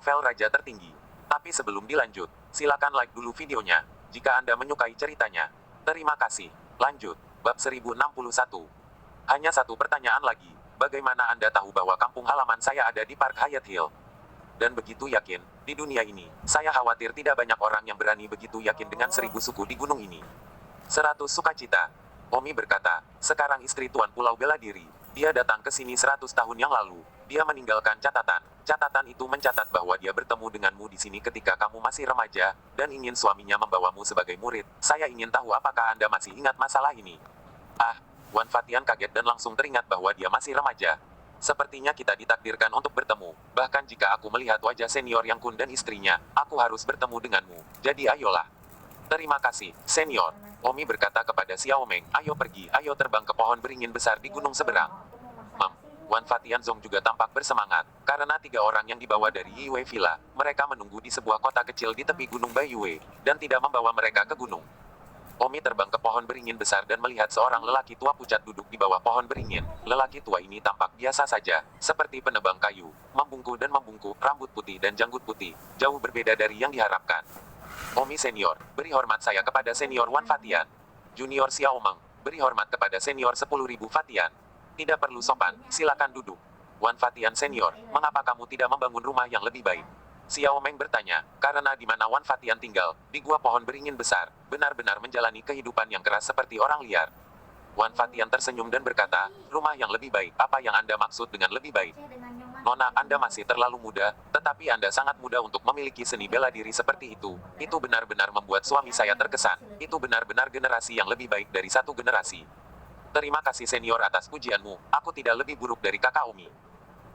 novel Raja Tertinggi. Tapi sebelum dilanjut, silakan like dulu videonya, jika Anda menyukai ceritanya. Terima kasih. Lanjut, bab 1061. Hanya satu pertanyaan lagi, bagaimana Anda tahu bahwa kampung halaman saya ada di Park Hyatt Hill? Dan begitu yakin, di dunia ini, saya khawatir tidak banyak orang yang berani begitu yakin dengan 1000 suku di gunung ini. 100 sukacita. Omi berkata, sekarang istri Tuan Pulau bela diri. Dia datang ke sini 100 tahun yang lalu. Dia meninggalkan catatan. Catatan itu mencatat bahwa dia bertemu denganmu di sini ketika kamu masih remaja, dan ingin suaminya membawamu sebagai murid. Saya ingin tahu apakah Anda masih ingat masalah ini. Ah, Wan Fatian kaget dan langsung teringat bahwa dia masih remaja. Sepertinya kita ditakdirkan untuk bertemu. Bahkan jika aku melihat wajah senior Yang Kun dan istrinya, aku harus bertemu denganmu. Jadi ayolah. Terima kasih, senior. Omi berkata kepada Xiao Meng, ayo pergi, ayo terbang ke pohon beringin besar di gunung seberang. Wan Fatian Zong juga tampak bersemangat, karena 3 orang yang dibawa dari Yue Villa, mereka menunggu di sebuah kota kecil di tepi gunung Baiyue, dan tidak membawa mereka ke gunung. Omi terbang ke pohon beringin besar dan melihat seorang lelaki tua pucat duduk di bawah pohon beringin. Lelaki tua ini tampak biasa saja, seperti penebang kayu, membungkuk, rambut putih dan janggut putih, jauh berbeda dari yang diharapkan. Omi senior, beri hormat saya kepada senior Wan Fatian. Junior Xiao Meng, beri hormat kepada senior 10.000 Fatian. Tidak perlu sopan, silakan duduk. Wan Fatian senior, mengapa kamu tidak membangun rumah yang lebih baik? Xiao Meng bertanya, karena di mana Wan Fatian tinggal, di gua pohon beringin besar, benar-benar menjalani kehidupan yang keras seperti orang liar. Wan Fatian tersenyum dan berkata, rumah yang lebih baik, apa yang Anda maksud dengan lebih baik? Nona, Anda masih terlalu muda, tetapi Anda sangat muda untuk memiliki seni bela diri seperti itu. Itu benar-benar membuat suami saya terkesan. Itu benar-benar generasi yang lebih baik dari satu generasi. Terima kasih senior atas pujianmu, aku tidak lebih buruk dari kakak Omi.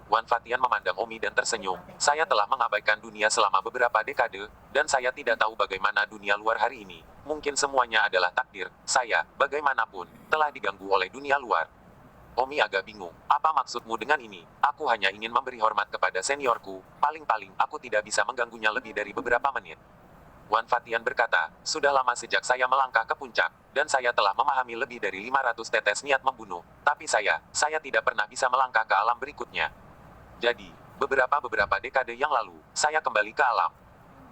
Wan Fatian memandang Omi dan tersenyum. Saya telah mengabaikan dunia selama beberapa dekade, dan saya tidak tahu bagaimana dunia luar hari ini. Mungkin semuanya adalah takdir. Saya, bagaimanapun, telah diganggu oleh dunia luar. Omi agak bingung. Apa maksudmu dengan ini? Aku hanya ingin memberi hormat kepada seniorku. Paling-paling, aku tidak bisa mengganggunya lebih dari beberapa menit. Wan Fatian berkata, sudah lama sejak saya melangkah ke puncak, dan saya telah memahami lebih dari 500 tetes niat membunuh. Tapi saya tidak pernah bisa melangkah ke alam berikutnya. Jadi, beberapa dekade yang lalu, saya kembali ke alam.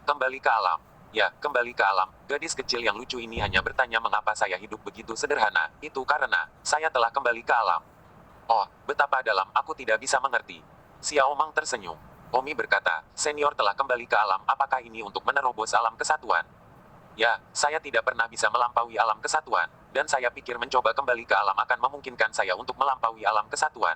Kembali ke alam. Ya, kembali ke alam. Gadis kecil yang lucu ini hanya bertanya mengapa saya hidup begitu sederhana. Itu karena, saya telah kembali ke alam. Oh, betapa dalam, aku tidak bisa mengerti. Xiao Meng tersenyum. Omi berkata, senior telah kembali ke alam, apakah ini untuk menerobos alam kesatuan? Ya, saya tidak pernah bisa melampaui alam kesatuan, dan saya pikir mencoba kembali ke alam akan memungkinkan saya untuk melampaui alam kesatuan.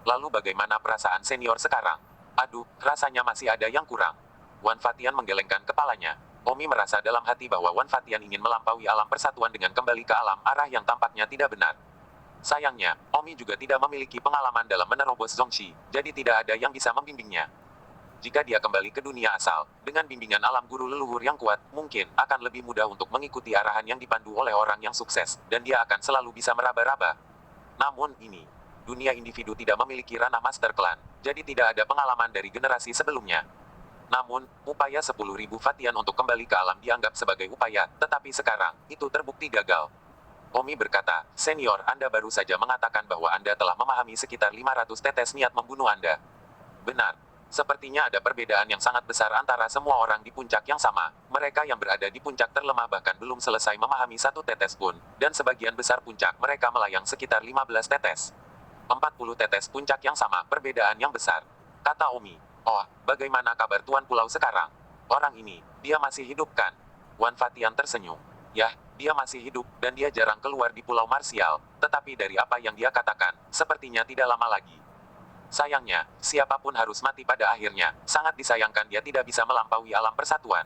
Lalu bagaimana perasaan senior sekarang? Aduh, rasanya masih ada yang kurang. Wan Fatian menggelengkan kepalanya. Omi merasa dalam hati bahwa Wan Fatian ingin melampaui alam persatuan dengan kembali ke alam, arah yang tampaknya tidak benar. Sayangnya, Omi juga tidak memiliki pengalaman dalam menerobos Zongxi, jadi tidak ada yang bisa membimbingnya. Jika dia kembali ke dunia asal, dengan bimbingan alam guru leluhur yang kuat, mungkin akan lebih mudah untuk mengikuti arahan yang dipandu oleh orang yang sukses, dan dia akan selalu bisa meraba-raba. Namun ini, dunia individu tidak memiliki ranah master clan, jadi tidak ada pengalaman dari generasi sebelumnya. Namun, upaya 10.000 Fatian untuk kembali ke alam dianggap sebagai upaya, tetapi sekarang, itu terbukti gagal. Omi berkata, senior, Anda baru saja mengatakan bahwa Anda telah memahami sekitar 500 tetes niat membunuh Anda. Benar. Sepertinya ada perbedaan yang sangat besar antara semua orang di puncak yang sama. Mereka yang berada di puncak terlemah bahkan belum selesai memahami 1 tetes pun, dan sebagian besar puncak mereka melayang sekitar 15 tetes. 40 tetes puncak yang sama, perbedaan yang besar. Kata Omi. Oh, bagaimana kabar Tuan Pulau sekarang? Orang ini, dia masih hidup kan? Wan Fatian tersenyum. Ya, dia masih hidup, dan dia jarang keluar di Pulau Marsial, tetapi dari apa yang dia katakan, sepertinya tidak lama lagi. Sayangnya, siapapun harus mati pada akhirnya, sangat disayangkan dia tidak bisa melampaui alam persatuan.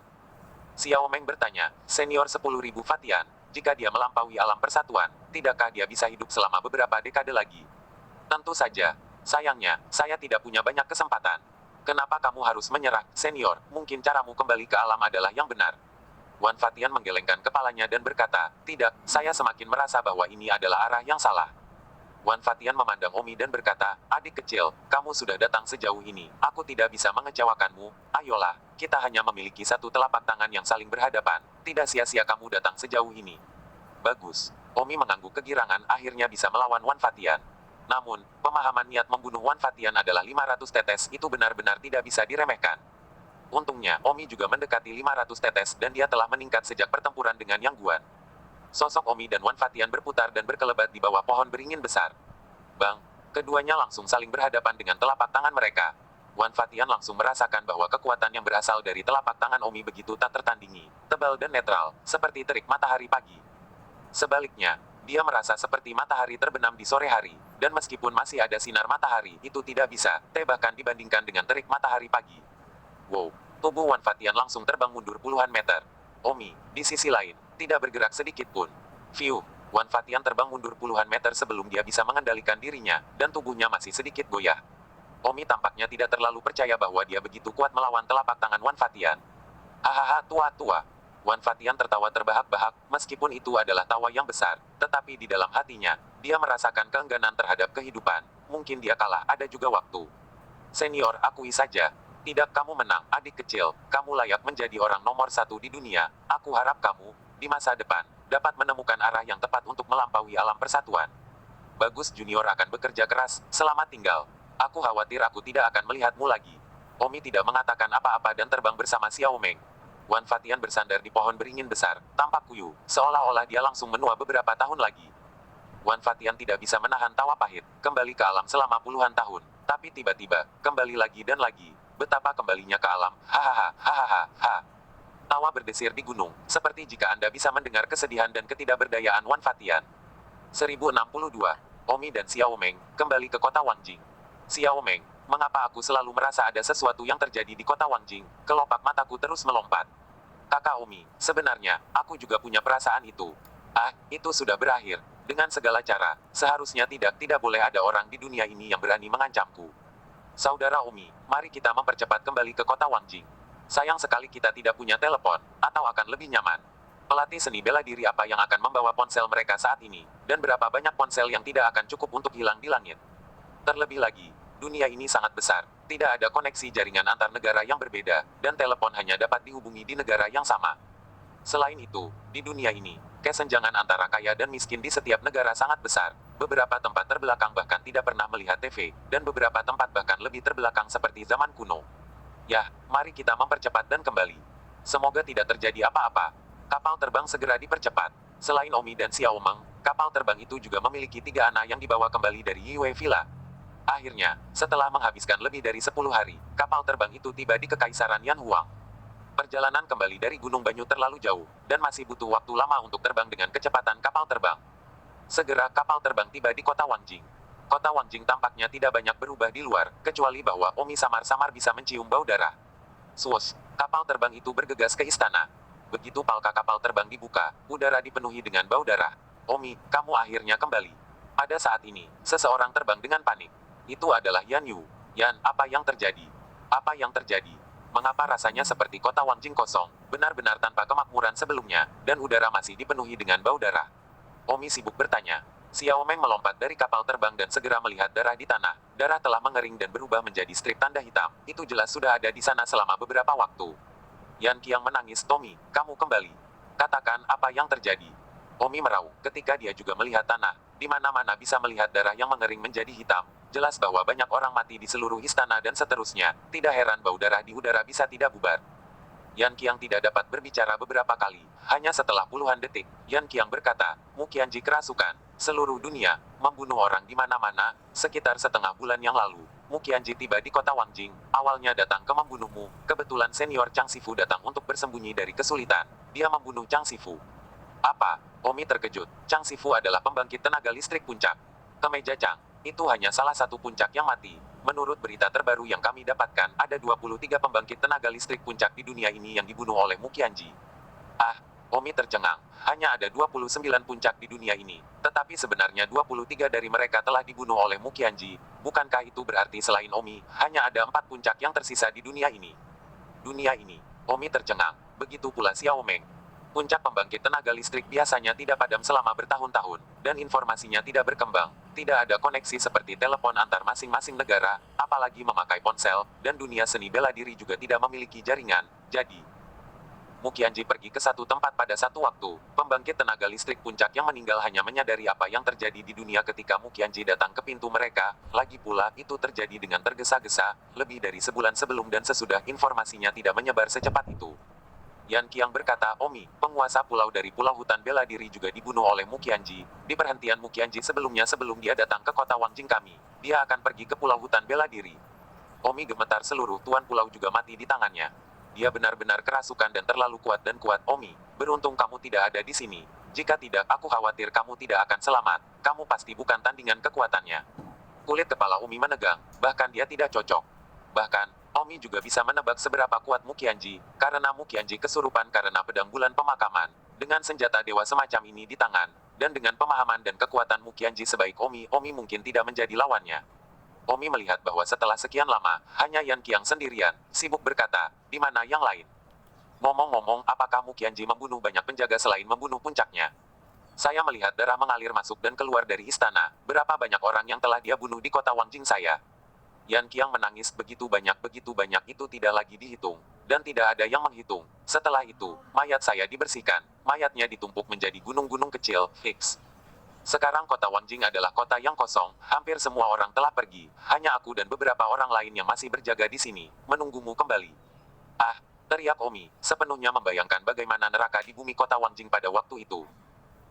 Xiao Meng bertanya, senior 10.000 Fatian, jika dia melampaui alam persatuan, tidakkah dia bisa hidup selama beberapa dekade lagi? Tentu saja. Sayangnya, saya tidak punya banyak kesempatan. Kenapa kamu harus menyerah, senior? Mungkin caramu kembali ke alam adalah yang benar. Wan Fatian menggelengkan kepalanya dan berkata, tidak, saya semakin merasa bahwa ini adalah arah yang salah. Wan Fatian memandang Omi dan berkata, adik kecil, kamu sudah datang sejauh ini, aku tidak bisa mengecewakanmu, ayolah, kita hanya memiliki 1 telapak tangan yang saling berhadapan, tidak sia-sia kamu datang sejauh ini. Bagus. Omi mengangguk kegirangan akhirnya bisa melawan Wan Fatian. Namun, pemahaman niat membunuh Wan Fatian adalah 500 tetes, itu benar-benar tidak bisa diremehkan. Untungnya, Omi juga mendekati 500 tetes dan dia telah meningkat sejak pertempuran dengan Yang Guan. Sosok Omi dan Wan Fatian berputar dan berkelebat di bawah pohon beringin besar. Bang! Keduanya langsung saling berhadapan dengan telapak tangan mereka. Wan Fatian langsung merasakan bahwa kekuatan yang berasal dari telapak tangan Omi begitu tak tertandingi, tebal dan netral, seperti terik matahari pagi. Sebaliknya, dia merasa seperti matahari terbenam di sore hari, dan meskipun masih ada sinar matahari, itu tidak bisa, bahkan dibandingkan dengan terik matahari pagi. Wow! Tubuh Wan Fatian langsung terbang mundur puluhan meter. Omi, di sisi lain, tidak bergerak sedikit pun. Fiu! Wan Fatian terbang mundur puluhan meter sebelum dia bisa mengendalikan dirinya, dan tubuhnya masih sedikit goyah. Omi tampaknya tidak terlalu percaya bahwa dia begitu kuat melawan telapak tangan Wan Fatian. Hahaha, tua-tua. Wan Fatian tertawa terbahak-bahak, meskipun itu adalah tawa yang besar, tetapi di dalam hatinya, dia merasakan keengganan terhadap kehidupan. Mungkin dia kalah, ada juga waktu. Senior, akui saja. Tidak, kamu menang, adik kecil. Kamu layak menjadi orang nomor 1 di dunia. Aku harap kamu, di masa depan, dapat menemukan arah yang tepat untuk melampaui alam persatuan. Bagus, junior akan bekerja keras. Selamat tinggal. Aku khawatir aku tidak akan melihatmu lagi. Omi tidak mengatakan apa-apa dan terbang bersama Xiao Meng. Wan Fatian bersandar di pohon beringin besar, tampak kuyu, seolah-olah dia langsung menua beberapa tahun lagi. Wan Fatian tidak bisa menahan tawa pahit, kembali ke alam selama puluhan tahun, tapi tiba-tiba, kembali lagi dan lagi. Betapa kembalinya ke alam, hahaha, hahaha, ha. Tawa berdesir di gunung, seperti jika Anda bisa mendengar kesedihan dan ketidakberdayaan Wan Fatian. 1062. Omi dan Xiao Meng, kembali ke kota Wangjing. Xiao Meng, mengapa aku selalu merasa ada sesuatu yang terjadi di kota Wangjing? Kelopak mataku terus melompat. Kakak Omi, sebenarnya, aku juga punya perasaan itu. Ah, itu sudah berakhir. Dengan segala cara, seharusnya tidak boleh ada orang di dunia ini yang berani mengancamku. Saudara Omi, mari kita mempercepat kembali ke kota Wangjing. Sayang sekali kita tidak punya telepon, atau akan lebih nyaman. Pelatih seni bela diri apa yang akan membawa ponsel mereka saat ini, dan berapa banyak ponsel yang tidak akan cukup untuk hilang di langit. Terlebih lagi, dunia ini sangat besar, tidak ada koneksi jaringan antar negara yang berbeda, dan telepon hanya dapat dihubungi di negara yang sama. Selain itu, di dunia ini, kesenjangan antara kaya dan miskin di setiap negara sangat besar. Beberapa tempat terbelakang bahkan tidak pernah melihat TV, dan beberapa tempat bahkan lebih terbelakang seperti zaman kuno. Ya, mari kita mempercepat dan kembali. Semoga tidak terjadi apa-apa. Kapal terbang segera dipercepat. Selain Omi dan Xiao Meng, kapal terbang itu juga memiliki 3 anak yang dibawa kembali dari Yue Villa. Akhirnya, setelah menghabiskan lebih dari 10 hari, kapal terbang itu tiba di Kekaisaran Yan Huang. Perjalanan kembali dari Gunung Banyu terlalu jauh, dan masih butuh waktu lama untuk terbang dengan kecepatan kapal terbang. Segera kapal terbang tiba di kota Wangjing. Kota Wangjing tampaknya tidak banyak berubah di luar, kecuali bahwa Omi samar-samar bisa mencium bau darah. Swoosh, kapal terbang itu bergegas ke istana. Begitu palka kapal terbang dibuka, udara dipenuhi dengan bau darah. Omi, kamu akhirnya kembali. Pada saat ini, seseorang terbang dengan panik. Itu adalah Yan Yu. Yan, apa yang terjadi? Apa yang terjadi? Mengapa rasanya seperti kota Wangjing kosong, benar-benar tanpa kemakmuran sebelumnya, dan udara masih dipenuhi dengan bau darah? Omi sibuk bertanya. Xiao Meng melompat dari kapal terbang dan segera melihat darah di tanah. Darah telah mengering dan berubah menjadi strip tanda hitam. Itu jelas sudah ada di sana selama beberapa waktu. Yan Qiang menangis. Tommy, kamu kembali. Katakan apa yang terjadi. Omi meraung ketika dia juga melihat tanah. Di mana-mana bisa melihat darah yang mengering menjadi hitam. Jelas bahwa banyak orang mati di seluruh istana dan seterusnya. Tidak heran bau darah di udara bisa tidak bubar. Yan Qiang tidak dapat berbicara beberapa kali. Hanya setelah puluhan detik, Yan Qiang berkata, Mu Qianji kerasukan. Seluruh dunia, membunuh orang di mana-mana. Sekitar setengah bulan yang lalu, Mu Qianji tiba di kota Wangjing. Awalnya datang ke membunuhmu. Kebetulan senior Chang Sifu datang untuk bersembunyi dari kesulitan. Dia membunuh Chang Sifu. Apa? Omi terkejut. Chang Sifu adalah pembangkit tenaga listrik puncak. Kemeja Chang, itu hanya salah satu puncak yang mati. Menurut berita terbaru yang kami dapatkan, ada 23 pembangkit tenaga listrik puncak di dunia ini yang dibunuh oleh Mu Qianji. Ah, Omi tercengang. Hanya ada 29 puncak di dunia ini. Tetapi sebenarnya 23 dari mereka telah dibunuh oleh Mu Qianji. Bukankah itu berarti selain Omi, hanya ada 4 puncak yang tersisa di dunia ini? Dunia ini. Omi tercengang. Begitu pula Xiao Meng. Puncak pembangkit tenaga listrik biasanya tidak padam selama bertahun-tahun, dan informasinya tidak berkembang. Tidak ada koneksi seperti telepon antar masing-masing negara, apalagi memakai ponsel, dan dunia seni bela diri juga tidak memiliki jaringan. Jadi, Mu Qianji pergi ke satu tempat pada satu waktu. Pembangkit tenaga listrik puncak yang meninggal hanya menyadari apa yang terjadi di dunia ketika Mu Qianji datang ke pintu mereka. Lagi pula, itu terjadi dengan tergesa-gesa, lebih dari sebulan sebelum dan sesudah informasinya tidak menyebar secepat itu. Yan Qiang berkata, Omi, penguasa pulau dari Pulau Hutan Bela Diri juga dibunuh oleh Mu Qianji. Di perhentian Mu Qianji sebelumnya sebelum dia datang ke kota Wangjing kami, dia akan pergi ke Pulau Hutan Bela Diri. Omi gemetar, seluruh tuan pulau juga mati di tangannya. Dia benar-benar kerasukan dan terlalu kuat dan kuat, Omi. Beruntung kamu tidak ada di sini. Jika tidak, aku khawatir kamu tidak akan selamat. Kamu pasti bukan tandingan kekuatannya. Kulit kepala Omi menegang, bahkan dia tidak cocok. Bahkan, Omi juga bisa menebak seberapa kuat Mu Qianji, karena Mu Qianji kesurupan karena pedang bulan pemakaman. Dengan senjata dewa semacam ini di tangan, dan dengan pemahaman dan kekuatan Mu Qianji sebaik Omi, Omi mungkin tidak menjadi lawannya. Omi melihat bahwa setelah sekian lama, hanya Yan Qiang sendirian, sibuk berkata, di mana yang lain? Ngomong-ngomong, apakah Mu Qianji membunuh banyak penjaga selain membunuh puncaknya? Saya melihat darah mengalir masuk dan keluar dari istana. Berapa banyak orang yang telah dia bunuh di kota Wangjing saya? Yan Qiang menangis, begitu banyak itu tidak lagi dihitung. Dan tidak ada yang menghitung. Setelah itu, mayat saya dibersihkan. Mayatnya ditumpuk menjadi gunung-gunung kecil, Hicks. Sekarang kota Wangjing adalah kota yang kosong, hampir semua orang telah pergi, hanya aku dan beberapa orang lain yang masih berjaga di sini, menunggumu kembali. Ah, teriak Omi, sepenuhnya membayangkan bagaimana neraka di bumi kota Wangjing pada waktu itu.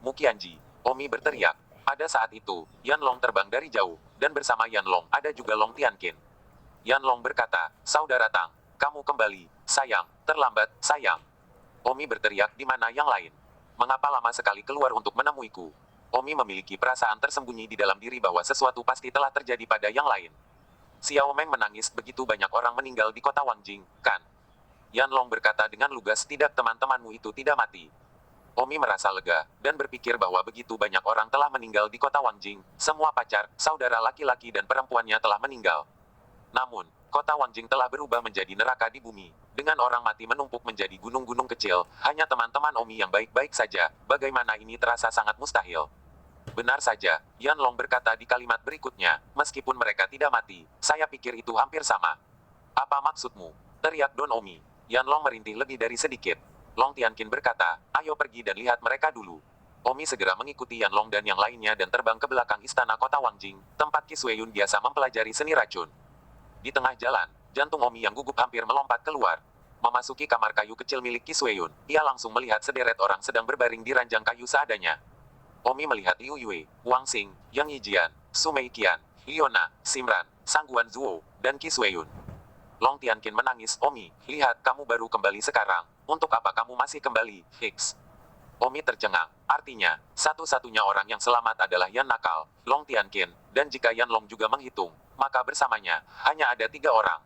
Mu Qianji, Omi berteriak. Pada saat itu, Yan Long terbang dari jauh, dan bersama Yan Long ada juga Long Tianqin. Yan Long berkata, Saudara Tang, kamu kembali, sayang, terlambat, sayang. Omi berteriak, di mana yang lain? Mengapa lama sekali keluar untuk menemuiku? Omi memiliki perasaan tersembunyi di dalam diri bahwa sesuatu pasti telah terjadi pada yang lain. Xiao Meng menangis, begitu banyak orang meninggal di kota Wangjing, kan? Yan Long berkata dengan lugas, tidak, teman-temanmu itu tidak mati. Omi merasa lega, dan berpikir bahwa begitu banyak orang telah meninggal di kota Wangjing, semua pacar, saudara laki-laki dan perempuannya telah meninggal. Namun, kota Wangjing telah berubah menjadi neraka di bumi, dengan orang mati menumpuk menjadi gunung-gunung kecil, hanya teman-teman Omi yang baik-baik saja, bagaimana ini terasa sangat mustahil. Benar saja, Yan Long berkata di kalimat berikutnya, meskipun mereka tidak mati, saya pikir itu hampir sama. Apa maksudmu? Teriak Don Omi. Yan Long merintih lebih dari sedikit. Long Tianqin berkata, ayo pergi dan lihat mereka dulu. Omi segera mengikuti Yan Long dan yang lainnya dan terbang ke belakang istana kota Wangjing, tempat Qi Xueyun biasa mempelajari seni racun. Di tengah jalan, jantung Omi yang gugup hampir melompat keluar. Memasuki kamar kayu kecil milik Qi Xueyun, ia langsung melihat sederet orang sedang berbaring di ranjang kayu seadanya. Omi melihat Liu Yue, Wang Xing, Yang Yijian, Su Meiqian, Liona, Simran, Sangguan Zuo, dan Qi Xueyun. Long Tianqin menangis, Omi, lihat kamu baru kembali sekarang. Untuk apa kamu masih kembali, Hicks? Omi tercengang. Artinya, satu-satunya orang yang selamat adalah Yan Nakal, Long Tianqin, dan jika Yan Long juga menghitung, maka bersamanya, hanya ada 3 orang.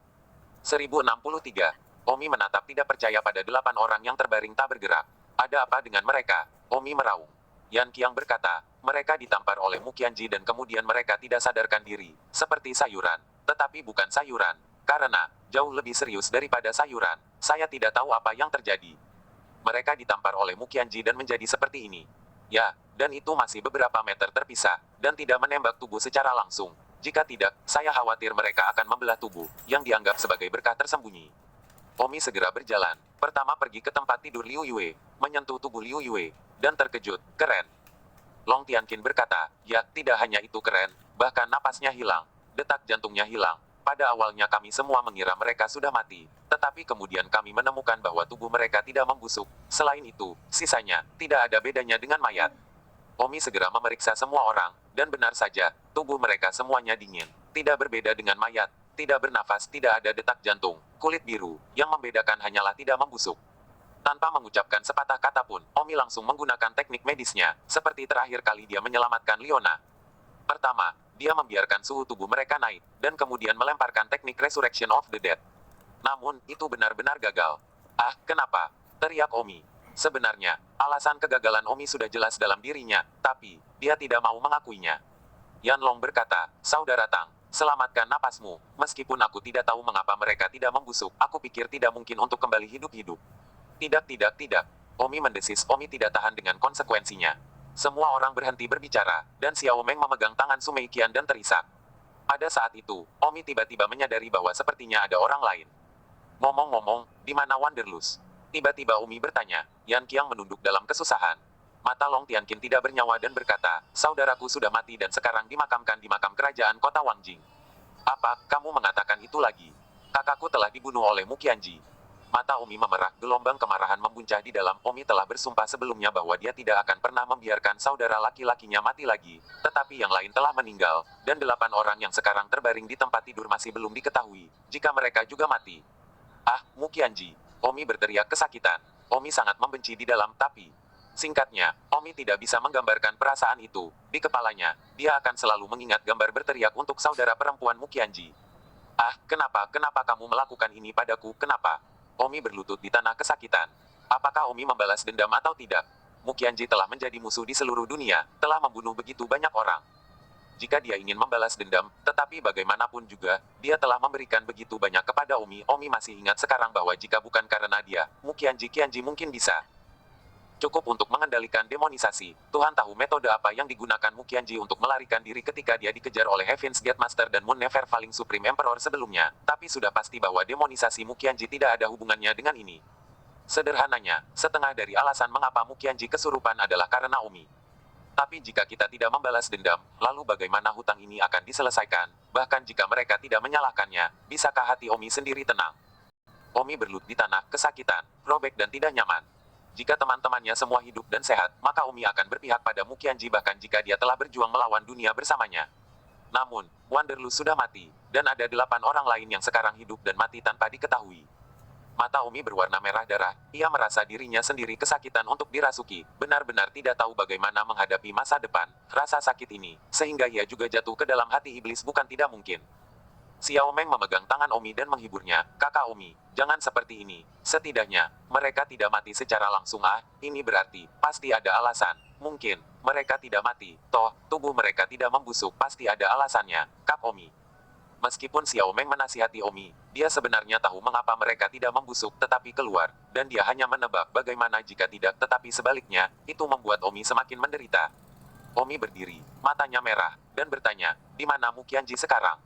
1063. Omi menatap tidak percaya pada 8 orang yang terbaring tak bergerak. Ada apa dengan mereka? Omi meraung. Yan Qiang berkata, mereka ditampar oleh Mu Qianji dan kemudian mereka tidak sadarkan diri, seperti sayuran. Tetapi bukan sayuran, karena, jauh lebih serius daripada sayuran, saya tidak tahu apa yang terjadi. Mereka ditampar oleh Mu Qianji dan menjadi seperti ini. Ya, dan itu masih beberapa meter terpisah, dan tidak menembak tubuh secara langsung. Jika tidak, saya khawatir mereka akan membelah tubuh, yang dianggap sebagai berkah tersembunyi. Omi segera berjalan, pertama pergi ke tempat tidur Liu Yue, menyentuh tubuh Liu Yue, dan terkejut, keren. Long Tianqin berkata, ya, tidak hanya itu keren, bahkan napasnya hilang, detak jantungnya hilang. Pada awalnya kami semua mengira mereka sudah mati, tetapi kemudian kami menemukan bahwa tubuh mereka tidak membusuk. Selain itu, sisanya, tidak ada bedanya dengan mayat. Omi segera memeriksa semua orang, dan benar saja, tubuh mereka semuanya dingin. Tidak berbeda dengan mayat, tidak bernafas, tidak ada detak jantung, kulit biru, yang membedakan hanyalah tidak membusuk. Tanpa mengucapkan sepatah kata pun, Omi langsung menggunakan teknik medisnya, seperti terakhir kali dia menyelamatkan Liona. Pertama, dia membiarkan suhu tubuh mereka naik, dan kemudian melemparkan teknik Resurrection of the Dead. Namun, itu benar-benar gagal. Ah, kenapa? Teriak Omi. Sebenarnya, alasan kegagalan Omi sudah jelas dalam dirinya, tapi, dia tidak mau mengakuinya. Yan Long berkata, Saudara Tang, selamatkan napasmu, meskipun aku tidak tahu mengapa mereka tidak membusuk, aku pikir tidak mungkin untuk kembali hidup-hidup. Tidak. Omi mendesis, Omi tidak tahan dengan konsekuensinya. Semua orang berhenti berbicara, dan Xiao Meng memegang tangan Su Meiqian dan terisak. Pada saat itu, Omi tiba-tiba menyadari bahwa sepertinya ada orang lain. Ngomong-ngomong, di mana Wanderlust? Tiba-tiba Umi bertanya. Yan Qiang menunduk dalam kesusahan. Mata Long Tianqin tidak bernyawa dan berkata, saudaraku sudah mati dan sekarang dimakamkan di makam kerajaan kota Wangjing. Apa, kamu mengatakan itu lagi? Kakakku telah dibunuh oleh Mu Qianji. Mata Umi memerah, gelombang kemarahan membuncah di dalam. Umi telah bersumpah sebelumnya bahwa dia tidak akan pernah membiarkan saudara laki-lakinya mati lagi. Tetapi yang lain telah meninggal, dan 8 orang yang sekarang terbaring di tempat tidur masih belum diketahui, jika mereka juga mati. Ah, Mu Qianji. Omi berteriak kesakitan. Omi sangat membenci di dalam, tapi... Singkatnya, Omi tidak bisa menggambarkan perasaan itu. Di kepalanya, dia akan selalu mengingat gambar berteriak untuk saudara perempuan Mu Qianji. Ah, kenapa kamu melakukan ini padaku, kenapa? Omi berlutut di tanah kesakitan. Apakah Omi membalas dendam atau tidak? Mu Qianji telah menjadi musuh di seluruh dunia, telah membunuh begitu banyak orang. Jika dia ingin membalas dendam, tetapi bagaimanapun juga, dia telah memberikan begitu banyak kepada Omi. Omi masih ingat sekarang bahwa jika bukan karena dia, Mu Qianji mungkin bisa. Cukup untuk mengendalikan demonisasi. Tuhan tahu metode apa yang digunakan Mu Qianji untuk melarikan diri ketika dia dikejar oleh Heaven's Gate Master dan Moon Never Falling Supreme Emperor sebelumnya. Tapi sudah pasti bahwa demonisasi Mu Qianji tidak ada hubungannya dengan ini. Sederhananya, setengah dari alasan mengapa Mu Qianji kesurupan adalah karena Omi. Tapi jika kita tidak membalas dendam, lalu bagaimana hutang ini akan diselesaikan? Bahkan jika mereka tidak menyalahkannya, bisakah hati Omi sendiri tenang? Omi berlutut di tanah, kesakitan, robek dan tidak nyaman. Jika teman-temannya semua hidup dan sehat, maka Omi akan berpihak pada Mu Qianji bahkan jika dia telah berjuang melawan dunia bersamanya. Namun, Wanderlust sudah mati, dan ada 8 orang lain yang sekarang hidup dan mati tanpa diketahui. Mata Omi berwarna merah darah, ia merasa dirinya sendiri kesakitan untuk dirasuki, benar-benar tidak tahu bagaimana menghadapi masa depan, rasa sakit ini, sehingga ia juga jatuh ke dalam hati iblis bukan tidak mungkin. Xiao Meng memegang tangan Omi dan menghiburnya, kakak Omi, jangan seperti ini, setidaknya, mereka tidak mati secara langsung ini berarti, pasti ada alasan, mungkin, mereka tidak mati, toh, tubuh mereka tidak membusuk pasti ada alasannya, Kak Omi. Meskipun Xiao Meng menasihati Omi, dia sebenarnya tahu mengapa mereka tidak membusuk tetapi keluar, dan dia hanya menebak bagaimana jika tidak tetapi sebaliknya, itu membuat Omi semakin menderita. Omi berdiri, matanya merah, dan bertanya, di mana Mu Qianji sekarang?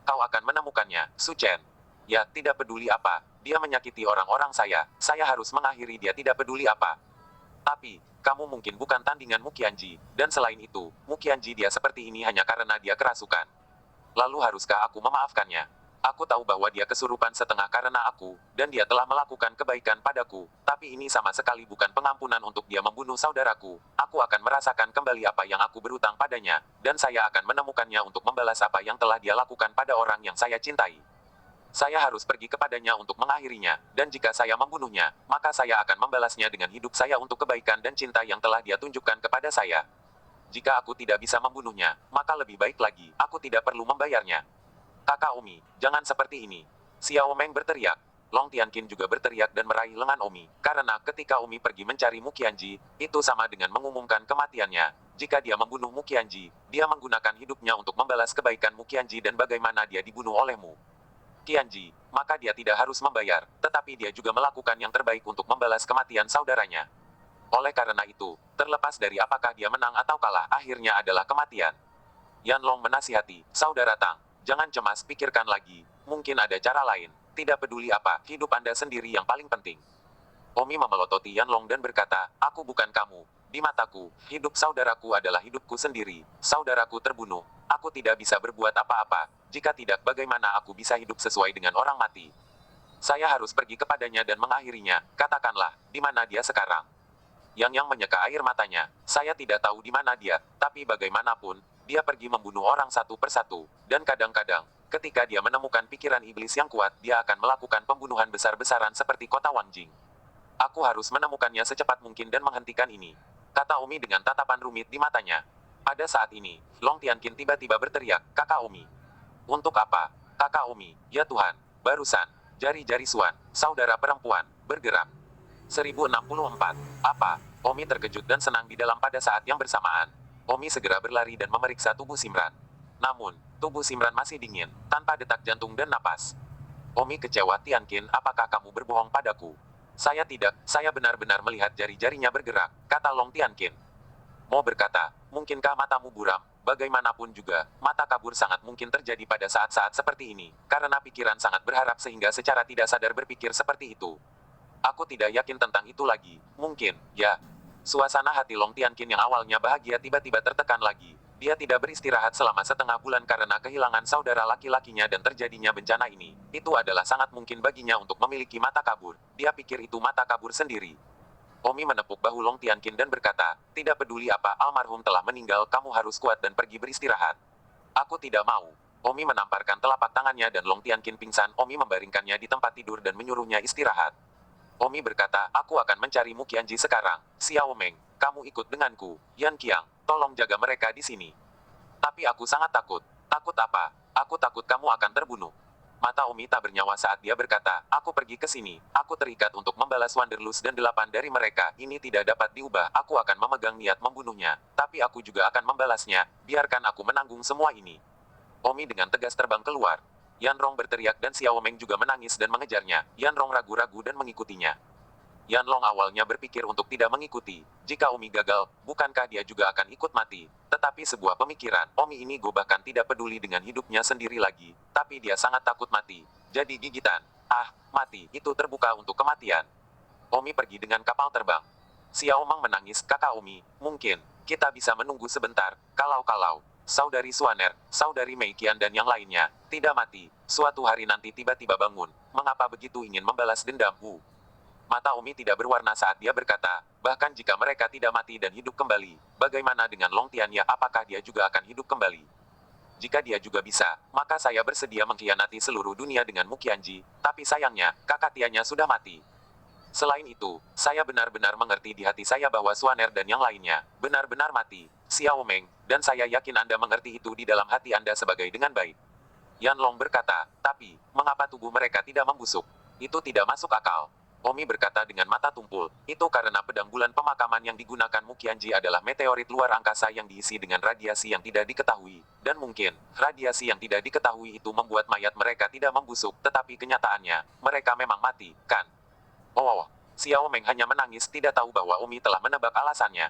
Kau akan menemukannya, Su Chen. Ya, tidak peduli apa, dia menyakiti orang-orang saya harus mengakhiri dia tidak peduli apa. Tapi, kamu mungkin bukan tandingan Mu Qianji, dan selain itu, Mu Qianji dia seperti ini hanya karena dia kerasukan. Lalu haruskah aku memaafkannya? Aku tahu bahwa dia kesurupan setengah karena aku, dan dia telah melakukan kebaikan padaku, tapi ini sama sekali bukan pengampunan untuk dia membunuh saudaraku. Aku akan merasakan kembali apa yang aku berutang padanya, dan saya akan menemukannya untuk membalas apa yang telah dia lakukan pada orang yang saya cintai. Saya harus pergi kepadanya untuk mengakhirinya, dan jika saya membunuhnya, maka saya akan membalasnya dengan hidup saya untuk kebaikan dan cinta yang telah dia tunjukkan kepada saya. Jika aku tidak bisa membunuhnya, maka lebih baik lagi, aku tidak perlu membayarnya. Kakak Omi, jangan seperti ini. Xiao Meng berteriak. Long Tianqin juga berteriak dan meraih lengan Omi, karena ketika Omi pergi mencari Mu Qianji, itu sama dengan mengumumkan kematiannya. Jika dia membunuh Mu Qianji, dia menggunakan hidupnya untuk membalas kebaikan Mu Qianji dan bagaimana dia dibunuh oleh Mu Qianji, maka dia tidak harus membayar, tetapi dia juga melakukan yang terbaik untuk membalas kematian saudaranya. Oleh karena itu, terlepas dari apakah dia menang atau kalah, akhirnya adalah kematian. Yan Long menasihati, saudara Tang, jangan cemas, pikirkan lagi, mungkin ada cara lain, tidak peduli apa, hidup Anda sendiri yang paling penting. Omi memelototi Yan Long dan berkata, aku bukan kamu, di mataku, hidup saudaraku adalah hidupku sendiri, saudaraku terbunuh, aku tidak bisa berbuat apa-apa, jika tidak bagaimana aku bisa hidup sesuai dengan orang mati. Saya harus pergi kepadanya dan mengakhirinya, katakanlah, di mana dia sekarang? Yang menyeka air matanya, saya tidak tahu di mana dia, tapi bagaimanapun, dia pergi membunuh orang satu persatu, dan kadang-kadang, ketika dia menemukan pikiran iblis yang kuat, dia akan melakukan pembunuhan besar-besaran seperti kota Wangjing. Aku harus menemukannya secepat mungkin dan menghentikan ini, kata Omi dengan tatapan rumit di matanya. Pada saat ini, Long Tianqin tiba-tiba berteriak, kakak Omi. Untuk apa? Kakak Omi, ya Tuhan, barusan, jari-jari Suan, saudara perempuan, bergerak. 1064. Apa? Omi terkejut dan senang di dalam pada saat yang bersamaan. Omi segera berlari dan memeriksa tubuh Simran. Namun, tubuh Simran masih dingin, tanpa detak jantung dan napas. Omi kecewa, Tianqin, apakah kamu berbohong padaku? Saya tidak, saya benar-benar melihat jari-jarinya bergerak, kata Long Tianqin. Mo berkata, mungkinkah matamu buram? Bagaimanapun juga, mata kabur sangat mungkin terjadi pada saat-saat seperti ini, karena pikiran sangat berharap sehingga secara tidak sadar berpikir seperti itu. Aku tidak yakin tentang itu lagi. Mungkin, ya. Suasana hati Long Tianqin yang awalnya bahagia tiba-tiba tertekan lagi. Dia tidak beristirahat selama setengah bulan karena kehilangan saudara laki-lakinya dan terjadinya bencana ini. Itu adalah sangat mungkin baginya untuk memiliki mata kabur. Dia pikir itu mata kabur sendiri. Omi menepuk bahu Long Tianqin dan berkata, tidak peduli apa almarhum telah meninggal, kamu harus kuat dan pergi beristirahat. Aku tidak mau. Omi menamparkan telapak tangannya dan Long Tianqin pingsan. Omi membaringkannya di tempat tidur dan menyuruhnya istirahat. Omi berkata, aku akan mencari Muqianji sekarang. Xiao Meng, kamu ikut denganku. Yan Qiang, tolong jaga mereka di sini. Tapi aku sangat takut. Takut apa? Aku takut kamu akan terbunuh. Mata Omi tak bernyawa saat dia berkata, aku pergi ke sini. Aku terikat untuk membalas Wanderlust dan 8 dari mereka. Ini tidak dapat diubah. Aku akan memegang niat membunuhnya. Tapi aku juga akan membalasnya. Biarkan aku menanggung semua ini. Omi dengan tegas terbang keluar. Yan Rong berteriak dan Xiao Meng juga menangis dan mengejarnya. Yan Rong ragu-ragu dan mengikutinya. Yan Long awalnya berpikir untuk tidak mengikuti. Jika Omi gagal, bukankah dia juga akan ikut mati? Tetapi sebuah pemikiran, Omi ini bahkan tidak peduli dengan hidupnya sendiri lagi. Tapi dia sangat takut mati. Jadi gigitan. Ah, mati. Itu terbuka untuk kematian. Omi pergi dengan kapal terbang. Xiao Meng menangis, kakak Omi. Mungkin, kita bisa menunggu sebentar. Kalau-kalau. Saudari Suaner, saudari Meikian dan yang lainnya, tidak mati. Suatu hari nanti tiba-tiba bangun. Mengapa begitu ingin membalas dendam? Mata Omi tidak berwarna saat dia berkata, bahkan jika mereka tidak mati dan hidup kembali, bagaimana dengan Long Tianya? Apakah dia juga akan hidup kembali? Jika dia juga bisa, maka saya bersedia mengkhianati seluruh dunia dengan Muqianji, tapi sayangnya, kakak Tianya sudah mati. Selain itu, saya benar-benar mengerti di hati saya bahwa Suaner dan yang lainnya benar-benar mati. Xiao Meng, dan saya yakin Anda mengerti itu di dalam hati Anda sebagai dengan baik. Yan Long berkata, tapi, mengapa tubuh mereka tidak membusuk? Itu tidak masuk akal. Omi berkata dengan mata tumpul, itu karena pedang bulan pemakaman yang digunakan Muqianji adalah meteorit luar angkasa yang diisi dengan radiasi yang tidak diketahui. Dan mungkin, radiasi yang tidak diketahui itu membuat mayat mereka tidak membusuk, tetapi kenyataannya, mereka memang mati, kan? Oh, Xiao Meng hanya menangis, tidak tahu bahwa Omi telah menebak alasannya.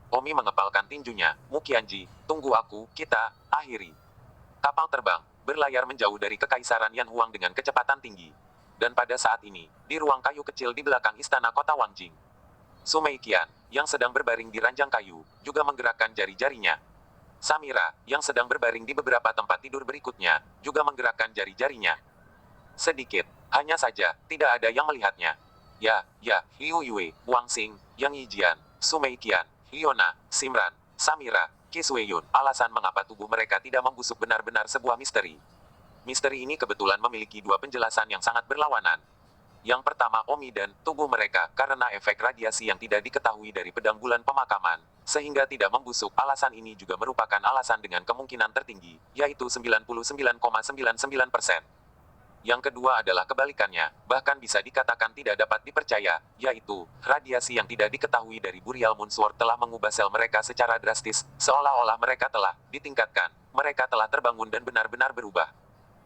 Omi mengepalkan tinjunya, Muqianji, tunggu aku, kita, akhiri. Kapal terbang, berlayar menjauh dari Kekaisaran Yan Huang dengan kecepatan tinggi. Dan pada saat ini, di ruang kayu kecil di belakang istana kota Wangjing, Su Meiqian, yang sedang berbaring di ranjang kayu, juga menggerakkan jari-jarinya. Samira, yang sedang berbaring di beberapa tempat tidur berikutnya, juga menggerakkan jari-jarinya. Sedikit, hanya saja, tidak ada yang melihatnya. Ya, Liu Yue, Wang Xing, Yang Yijian, Su Meiqian, Hyona, Simran, Samira, Qi Sueyun. Alasan mengapa tubuh mereka tidak membusuk benar-benar sebuah misteri. Misteri ini kebetulan memiliki dua penjelasan yang sangat berlawanan. Yang pertama, Omi dan tubuh mereka karena efek radiasi yang tidak diketahui dari pedang bulan pemakaman, sehingga tidak membusuk. Alasan ini juga merupakan alasan dengan kemungkinan tertinggi, yaitu 99,99%. Yang kedua adalah kebalikannya, bahkan bisa dikatakan tidak dapat dipercaya, yaitu, radiasi yang tidak diketahui dari Burial Moonsword telah mengubah sel mereka secara drastis, seolah-olah mereka telah ditingkatkan, mereka telah terbangun dan benar-benar berubah.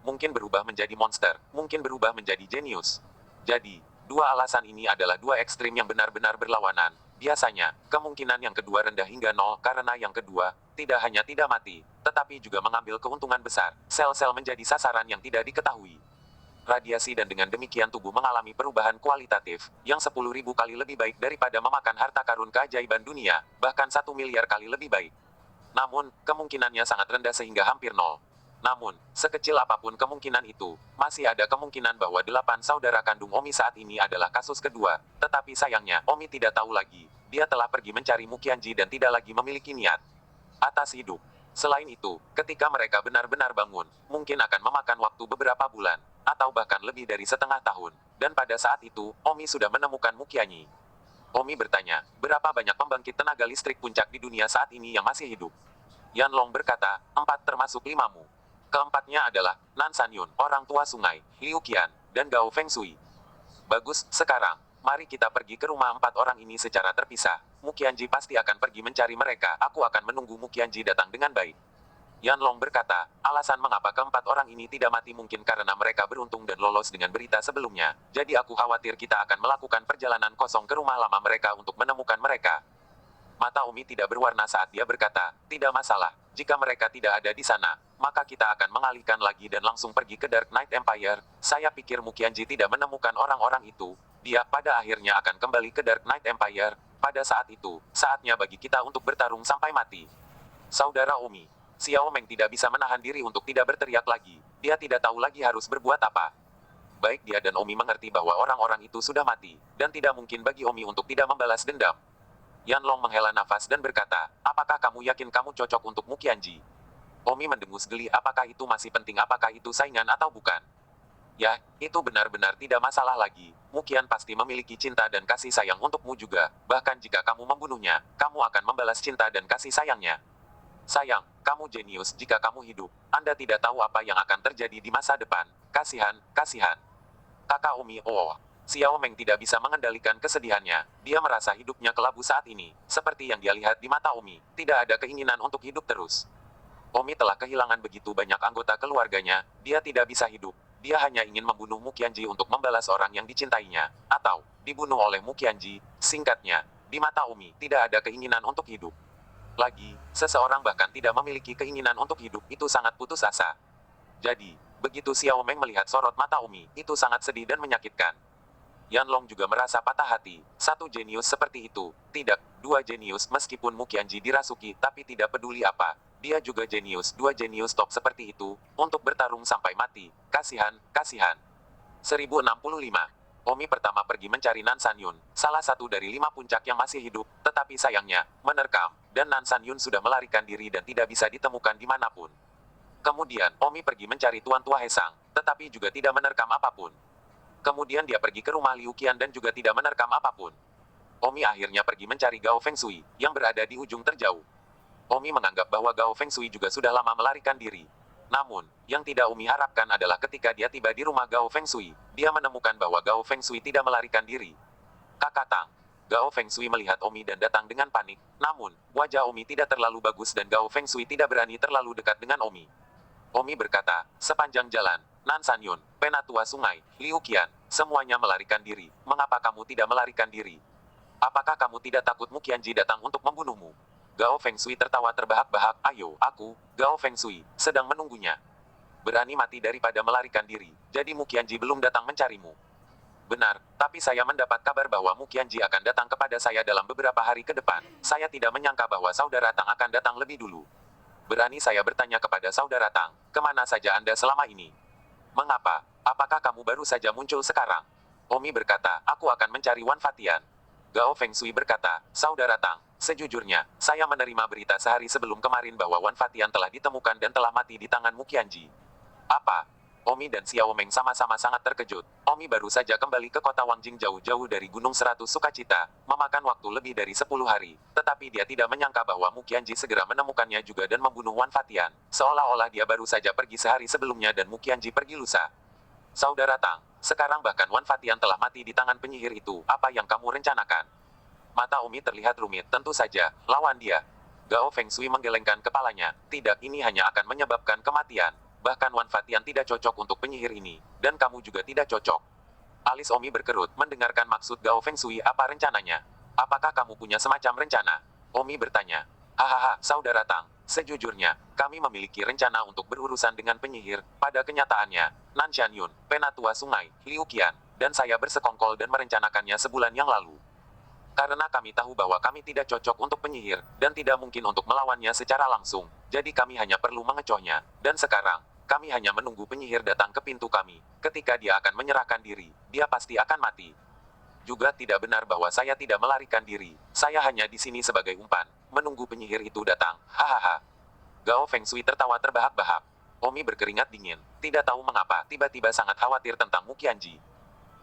Mungkin berubah menjadi monster, mungkin berubah menjadi jenius. Jadi, dua alasan ini adalah dua ekstrim yang benar-benar berlawanan. Biasanya, kemungkinan yang kedua rendah hingga nol karena yang kedua, tidak hanya tidak mati, tetapi juga mengambil keuntungan besar. Sel-sel menjadi sasaran yang tidak diketahui. Radiasi dan dengan demikian tubuh mengalami perubahan kualitatif, yang 10.000 kali lebih baik daripada memakan harta karun keajaiban dunia, bahkan 1 miliar kali lebih baik. Namun, kemungkinannya sangat rendah sehingga hampir nol. Namun, sekecil apapun kemungkinan itu, masih ada kemungkinan bahwa 8 saudara kandung Omi saat ini adalah kasus kedua, tetapi sayangnya, Omi tidak tahu lagi. Dia telah pergi mencari Muqianji dan tidak lagi memiliki niat atas hidup. Selain itu, ketika mereka benar-benar bangun, mungkin akan memakan waktu beberapa bulan, atau bahkan lebih dari setengah tahun. Dan pada saat itu, Omi sudah menemukan Muqianji. Omi bertanya, berapa banyak pembangkit tenaga listrik puncak di dunia saat ini yang masih hidup? Yan Long berkata, 4 termasuk 5-mu. Keempatnya adalah, Nan Sanyun, orang tua sungai, Liu Qian, dan Gao Fengshui. Bagus, sekarang, mari kita pergi ke rumah 4 orang ini secara terpisah. Muqianji pasti akan pergi mencari mereka, aku akan menunggu Muqianji datang dengan baik. Yan Long berkata, alasan mengapa keempat orang ini tidak mati mungkin karena mereka beruntung dan lolos dengan berita sebelumnya. Jadi aku khawatir kita akan melakukan perjalanan kosong ke rumah lama mereka untuk menemukan mereka. Mata Omi tidak berwarna saat dia berkata, tidak masalah, jika mereka tidak ada di sana, maka kita akan mengalihkan lagi dan langsung pergi ke Dark Knight Empire. Saya pikir Muqianji tidak menemukan orang-orang itu. Dia pada akhirnya akan kembali ke Dark Knight Empire. Pada saat itu, saatnya bagi kita untuk bertarung sampai mati. Saudara Omi. Xiao Meng tidak bisa menahan diri untuk tidak berteriak lagi. Dia tidak tahu lagi harus berbuat apa. Baik dia dan Omi mengerti bahwa orang-orang itu sudah mati, dan tidak mungkin bagi Omi untuk tidak membalas dendam. Yanlong menghela nafas dan berkata, apakah kamu yakin kamu cocok untuk Muqianji? Omi mendengus geli, apakah itu masih penting, apakah itu saingan atau bukan? Ya, itu benar-benar tidak masalah lagi. Muqian pasti memiliki cinta dan kasih sayang untukmu juga. Bahkan jika kamu membunuhnya, kamu akan membalas cinta dan kasih sayangnya. Sayang, kamu jenius jika kamu hidup. Anda tidak tahu apa yang akan terjadi di masa depan. Kasihan, kasihan. Kakak Omi, oh. Xiao Meng tidak bisa mengendalikan kesedihannya. Dia merasa hidupnya kelabu saat ini. Seperti yang dia lihat di mata Omi, tidak ada keinginan untuk hidup terus. Omi telah kehilangan begitu banyak anggota keluarganya, dia tidak bisa hidup. Dia hanya ingin membunuh Muqianji untuk membalas orang yang dicintainya, atau dibunuh oleh Muqianji. Singkatnya, di mata Omi, tidak ada keinginan untuk hidup. Lagi, seseorang bahkan tidak memiliki keinginan untuk hidup, itu sangat putus asa. Jadi, begitu Xiao Meng melihat sorot mata Omi, itu sangat sedih dan menyakitkan. Yanlong juga merasa patah hati. Satu jenius seperti itu. Tidak, dua jenius meskipun Muqianji dirasuki tapi tidak peduli apa. Dia juga jenius, dua jenius top seperti itu, untuk bertarung sampai mati. Kasihan, kasihan. 1065. Omi pertama pergi mencari Nan Sanyun, salah satu dari 5 puncak yang masih hidup, tetapi sayangnya, menerkam, dan Nan Sanyun sudah melarikan diri dan tidak bisa ditemukan dimanapun. Kemudian, Omi pergi mencari Tuan Tua Hesang, tetapi juga tidak menerkam apapun. Kemudian dia pergi ke rumah Liu Qian dan juga tidak menerkam apapun. Omi akhirnya pergi mencari Gao Fengshui, yang berada di ujung terjauh. Omi menganggap bahwa Gao Fengshui juga sudah lama melarikan diri. Namun, yang tidak Omi harapkan adalah ketika dia tiba di rumah Gao Fengshui, dia menemukan bahwa Gao Fengshui tidak melarikan diri. Kakak Tang. Gao Fengshui melihat Omi dan datang dengan panik, namun, wajah Omi tidak terlalu bagus dan Gao Fengshui tidak berani terlalu dekat dengan Omi. Omi berkata, sepanjang jalan, Nan Sanyun, Penatua Sungai, Liu Qian, semuanya melarikan diri. Mengapa kamu tidak melarikan diri? Apakah kamu tidak takut Muqianji datang untuk membunuhmu? Gao Fengshui tertawa terbahak-bahak, ayo, aku, Gao Fengshui, sedang menunggunya. Berani mati daripada melarikan diri, jadi Muqianji belum datang mencarimu. Benar, tapi saya mendapat kabar bahwa Muqianji akan datang kepada saya dalam beberapa hari ke depan. Saya tidak menyangka bahwa saudara Tang akan datang lebih dulu. Berani saya bertanya kepada saudara Tang, kemana saja Anda selama ini? Mengapa? Apakah kamu baru saja muncul sekarang? Omi berkata, aku akan mencari Wan Fatian. Gao Fengshui berkata, saudara Tang, sejujurnya, saya menerima berita sehari sebelum kemarin bahwa Wan Fatian telah ditemukan dan telah mati di tangan Muqianji. Apa? Omi dan Xiao Meng sama-sama sangat terkejut. Omi baru saja kembali ke kota Wangjing jauh-jauh dari Gunung 100 Sukacita, memakan waktu lebih dari 10 hari. Tetapi dia tidak menyangka bahwa Muqianji segera menemukannya juga dan membunuh Wan Fatian. Seolah-olah dia baru saja pergi sehari sebelumnya dan Muqianji pergi lusa. Saudara Tang, sekarang bahkan Wan Fatian telah mati di tangan penyihir itu. Apa yang kamu rencanakan? Mata Omi terlihat rumit. Tentu saja, lawan dia. Gao Fengshui menggelengkan kepalanya. Tidak, ini hanya akan menyebabkan kematian. Bahkan Wan Fatian tidak cocok untuk penyihir ini, dan kamu juga tidak cocok. Alis Omi berkerut, mendengarkan maksud Gao Fengshui, apa rencananya? Apakah kamu punya semacam rencana? Omi bertanya. Hahaha, saudara Tang, sejujurnya, kami memiliki rencana untuk berurusan dengan penyihir. Pada kenyataannya, Nan Sanyun, Penatua Sungai, Liu Qian, dan saya bersekongkol dan merencanakannya sebulan yang lalu. Karena kami tahu bahwa kami tidak cocok untuk penyihir, dan tidak mungkin untuk melawannya secara langsung, jadi kami hanya perlu mengecohnya. Dan sekarang, kami hanya menunggu penyihir datang ke pintu kami. Ketika dia akan menyerahkan diri, dia pasti akan mati. Juga tidak benar bahwa saya tidak melarikan diri. Saya hanya di sini sebagai umpan, menunggu penyihir itu datang. Hahaha. Gao Fengshui tertawa terbahak-bahak. Omi berkeringat dingin. Tidak tahu mengapa, tiba-tiba sangat khawatir tentang Muqianji.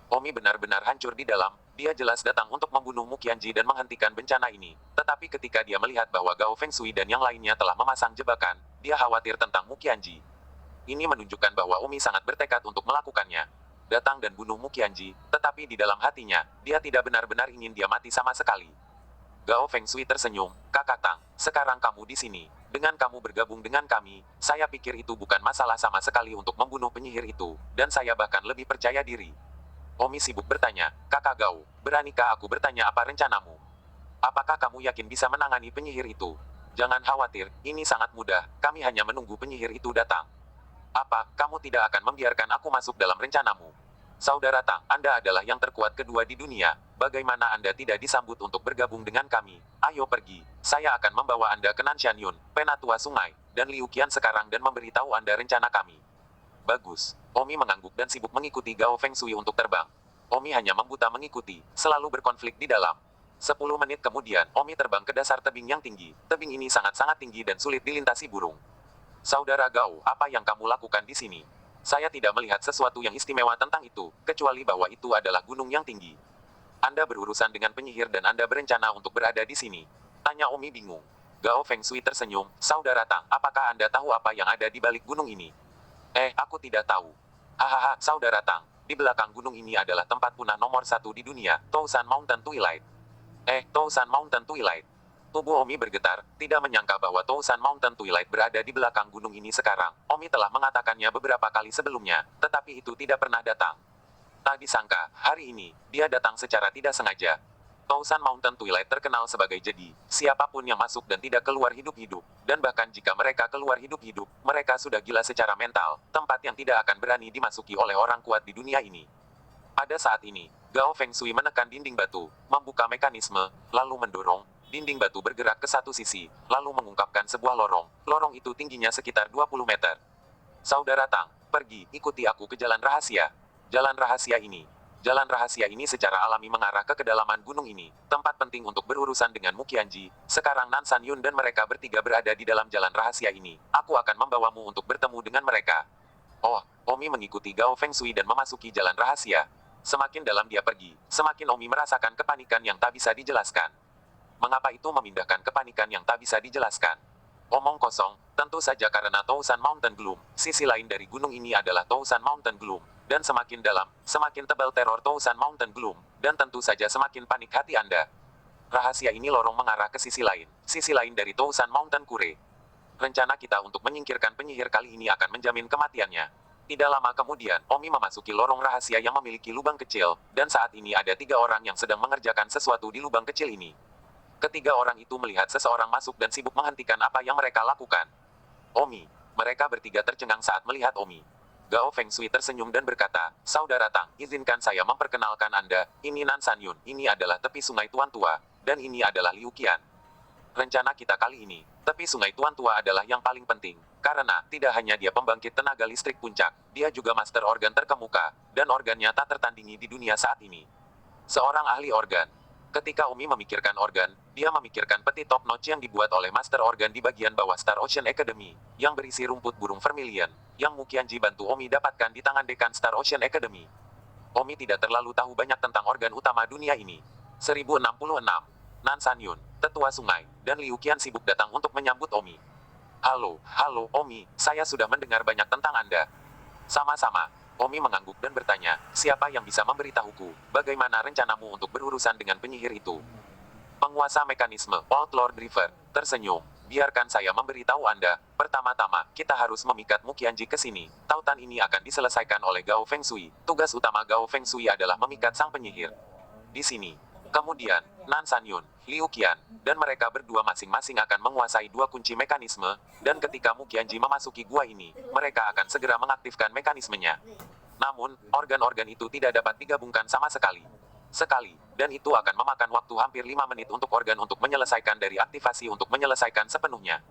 Omi benar-benar hancur di dalam. Dia jelas datang untuk membunuh Muqianji dan menghentikan bencana ini. Tetapi ketika dia melihat bahwa Gao Fengshui dan yang lainnya telah memasang jebakan, dia khawatir tentang Muqianji. Ini menunjukkan bahwa Omi sangat bertekad untuk melakukannya. Datang dan bunuh Muqianji, tetapi di dalam hatinya, dia tidak benar-benar ingin dia mati sama sekali. Gao Fengshui tersenyum, Kakak Tang, sekarang kamu di sini. Dengan kamu bergabung dengan kami, saya pikir itu bukan masalah sama sekali untuk membunuh penyihir itu, dan saya bahkan lebih percaya diri. Omi sibuk bertanya, Kakak Gao, beranikah aku bertanya apa rencanamu? Apakah kamu yakin bisa menangani penyihir itu? Jangan khawatir, ini sangat mudah, kami hanya menunggu penyihir itu datang. Apa, kamu tidak akan membiarkan aku masuk dalam rencanamu? Saudara Tang, Anda adalah yang terkuat kedua di dunia. Bagaimana Anda tidak disambut untuk bergabung dengan kami? Ayo pergi. Saya akan membawa Anda ke Nanshan Yun, Penatua Sungai, dan Liu Qian sekarang dan memberitahu Anda rencana kami. Bagus. Omi mengangguk dan sibuk mengikuti Gao Fengshui untuk terbang. Omi hanya membuta mengikuti, selalu berkonflik di dalam. 10 menit kemudian, Omi terbang ke dasar tebing yang tinggi. Tebing ini sangat-sangat tinggi dan sulit dilintasi burung. Saudara Gao, apa yang kamu lakukan di sini? Saya tidak melihat sesuatu yang istimewa tentang itu, kecuali bahwa itu adalah gunung yang tinggi. Anda berurusan dengan penyihir dan Anda berencana untuk berada di sini. Tanya Omi bingung. Gao Fengshui tersenyum, Saudara Tang, apakah Anda tahu apa yang ada di balik gunung ini? Aku tidak tahu. Hahaha, Saudara Tang, di belakang gunung ini adalah tempat punah nomor 1 di dunia, Tousan Mountain Twilight. Tousan Mountain Twilight. Tubuh Omi bergetar, tidak menyangka bahwa Tousan Mountain Twilight berada di belakang gunung ini sekarang. Omi telah mengatakannya beberapa kali sebelumnya, tetapi itu tidak pernah datang. Tak disangka, hari ini, dia datang secara tidak sengaja. Tousan Mountain Twilight terkenal sebagai jadi, siapapun yang masuk dan tidak keluar hidup-hidup. Dan bahkan jika mereka keluar hidup-hidup, mereka sudah gila secara mental, tempat yang tidak akan berani dimasuki oleh orang kuat di dunia ini. Pada saat ini, Gao Fengshui menekan dinding batu, membuka mekanisme, lalu mendorong. Dinding batu bergerak ke satu sisi, lalu mengungkapkan sebuah lorong. Lorong itu tingginya sekitar 20 meter. Saudara Tang, pergi, ikuti aku ke jalan rahasia. Jalan rahasia ini. Jalan rahasia ini secara alami mengarah ke kedalaman gunung ini. Tempat penting untuk berurusan dengan Muqianji. Sekarang Nansan Yun dan mereka bertiga berada di dalam jalan rahasia ini. Aku akan membawamu untuk bertemu dengan mereka. Oh, Omi mengikuti Gao Fengshui dan memasuki jalan rahasia. Semakin dalam dia pergi, semakin Omi merasakan kepanikan yang tak bisa dijelaskan. Mengapa itu memindahkan kepanikan yang tak bisa dijelaskan? Omong kosong, tentu saja karena Tousan Mountain Gloom. Sisi lain dari gunung ini adalah Tousan Mountain Gloom. Dan semakin dalam, semakin tebal teror Tousan Mountain Gloom. Dan tentu saja semakin panik hati Anda. Rahasia ini lorong mengarah ke sisi lain dari Tousan Mountain Kure. Rencana kita untuk menyingkirkan penyihir kali ini akan menjamin kematiannya. Tidak lama kemudian, Omi memasuki lorong rahasia yang memiliki lubang kecil, dan saat ini ada 3 orang yang sedang mengerjakan sesuatu di lubang kecil ini. Ketiga orang itu melihat seseorang masuk dan sibuk menghentikan apa yang mereka lakukan. Omi. Mereka bertiga tercengang saat melihat Omi. Gao Fengshui tersenyum dan berkata, Saudara Tang, izinkan saya memperkenalkan Anda, ini Nansan Yun, ini adalah tepi sungai Tuan Tua, dan ini adalah Liu Qian. Rencana kita kali ini, tepi sungai Tuan Tua adalah yang paling penting, karena tidak hanya dia pembangkit tenaga listrik puncak, dia juga master organ terkemuka, dan organnya tak tertandingi di dunia saat ini. Seorang ahli organ. Ketika Omi memikirkan organ, dia memikirkan peti top notch yang dibuat oleh master organ di bagian bawah Star Ocean Academy, yang berisi rumput burung vermilion, yang Muqianji bantu Omi dapatkan di tangan dekan Star Ocean Academy. Omi tidak terlalu tahu banyak tentang organ utama dunia ini. 1066. Nansan Yun, Tetua Sungai, dan Liu Qian sibuk datang untuk menyambut Omi. Halo, Omi, saya sudah mendengar banyak tentang Anda. Sama-sama. Omi mengangguk dan bertanya, siapa yang bisa memberitahuku, bagaimana rencanamu untuk berurusan dengan penyihir itu? Penguasa mekanisme, Old Lord River, tersenyum. Biarkan saya memberitahu Anda, pertama-tama, kita harus memikat Muqianji ke sini. Tautan ini akan diselesaikan oleh Gao Fengshui. Tugas utama Gao Fengshui adalah memikat sang penyihir. Di sini. Kemudian, Nansan Yun, Liu Qian, dan mereka berdua masing-masing akan menguasai 2 kunci mekanisme, dan ketika Muqianji memasuki gua ini, mereka akan segera mengaktifkan mekanismenya. Namun, organ-organ itu tidak dapat digabungkan sama sekali. Dan itu akan memakan waktu hampir 5 menit untuk organ untuk menyelesaikan dari aktivasi untuk menyelesaikan sepenuhnya.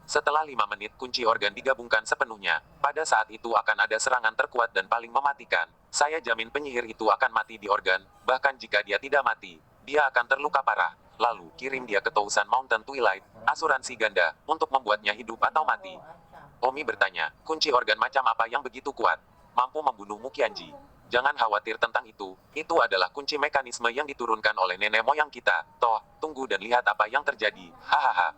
Setelah 5 menit kunci organ digabungkan sepenuhnya, pada saat itu akan ada serangan terkuat dan paling mematikan. Saya jamin penyihir itu akan mati di organ, bahkan jika dia tidak mati, dia akan terluka parah. Lalu, kirim dia ke Tousan Mountain Twilight, asuransi ganda, untuk membuatnya hidup atau mati. Omi bertanya, kunci organ macam apa yang begitu kuat? Mampu membunuh Muqianji. Jangan khawatir tentang itu adalah kunci mekanisme yang diturunkan oleh nenek moyang kita. Toh, tunggu dan lihat apa yang terjadi, hahaha.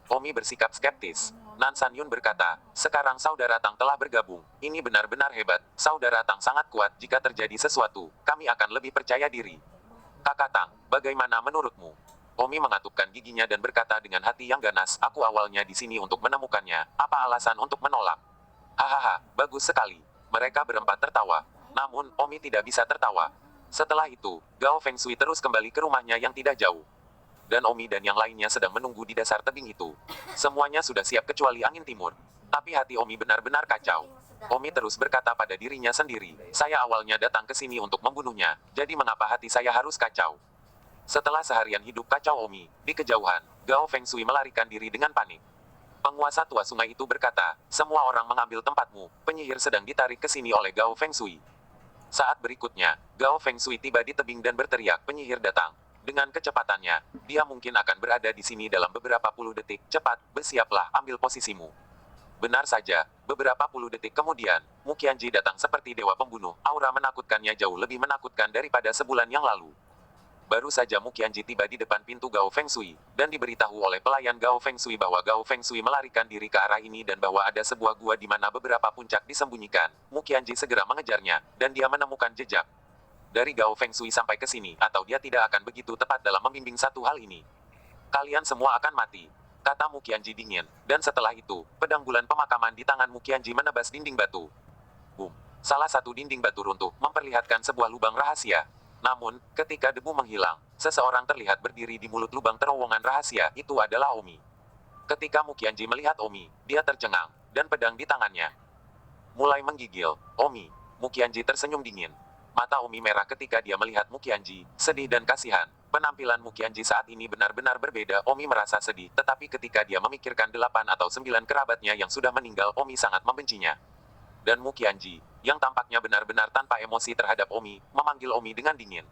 Omi bersikap skeptis. Nansan Yun berkata, sekarang Saudara Tang telah bergabung. Ini benar-benar hebat. Saudara Tang sangat kuat. Jika terjadi sesuatu, kami akan lebih percaya diri. Kakak Tang, bagaimana menurutmu? Omi mengatupkan giginya dan berkata dengan hati yang ganas, aku awalnya di sini untuk menemukannya. Apa alasan untuk menolak? Hahaha, bagus sekali. Mereka berempat tertawa. Namun, Omi tidak bisa tertawa. Setelah itu, Gao Fengshui terus kembali ke rumahnya yang tidak jauh. Dan Omi dan yang lainnya sedang menunggu di dasar tebing itu. Semuanya sudah siap kecuali angin timur. Tapi hati Omi benar-benar kacau. Omi terus berkata pada dirinya sendiri, saya awalnya datang ke sini untuk membunuhnya, jadi mengapa hati saya harus kacau? Setelah seharian hidup kacau Omi, di kejauhan, Gao Fengshui melarikan diri dengan panik. Penguasa tua sungai itu berkata, semua orang mengambil tempatmu, penyihir sedang ditarik ke sini oleh Gao Fengshui. Saat berikutnya, Gao Fengshui tiba di tebing dan berteriak penyihir datang. Dengan kecepatannya, dia mungkin akan berada di sini dalam beberapa puluh detik. Cepat, bersiaplah, ambil posisimu. Benar saja, beberapa puluh detik kemudian, Mu Qianji datang seperti dewa pembunuh. Aura menakutkannya jauh lebih menakutkan daripada sebulan yang lalu. Baru saja Mu Qianji tiba di depan pintu Gao Fengshui, dan diberitahu oleh pelayan Gao Fengshui bahwa Gao Fengshui melarikan diri ke arah ini dan bahwa ada sebuah gua di mana beberapa puncak disembunyikan. Mu Qianji segera mengejarnya, dan dia menemukan jejak dari Gao Fengshui sampai ke sini, atau dia tidak akan begitu tepat dalam membimbing satu hal ini. Kalian semua akan mati, kata Mu Qianji dingin, dan setelah itu, pedang bulan pemakaman di tangan Mu Qianji menebas dinding batu. Boom! Salah satu dinding batu runtuh, memperlihatkan sebuah lubang rahasia. Namun, ketika debu menghilang, seseorang terlihat berdiri di mulut lubang terowongan rahasia, itu adalah Omi. Ketika Mu Qianji melihat Omi, dia tercengang, dan pedang di tangannya mulai menggigil. Omi, Mu Qianji tersenyum dingin. Mata Omi merah ketika dia melihat Mu Qianji, sedih dan kasihan. Penampilan Mu Qianji saat ini benar-benar berbeda. Omi merasa sedih, tetapi ketika dia memikirkan 8 atau 9 kerabatnya yang sudah meninggal, Omi sangat membencinya. Dan Mu Qianji, yang tampaknya benar-benar tanpa emosi terhadap Omi, memanggil Omi dengan dingin.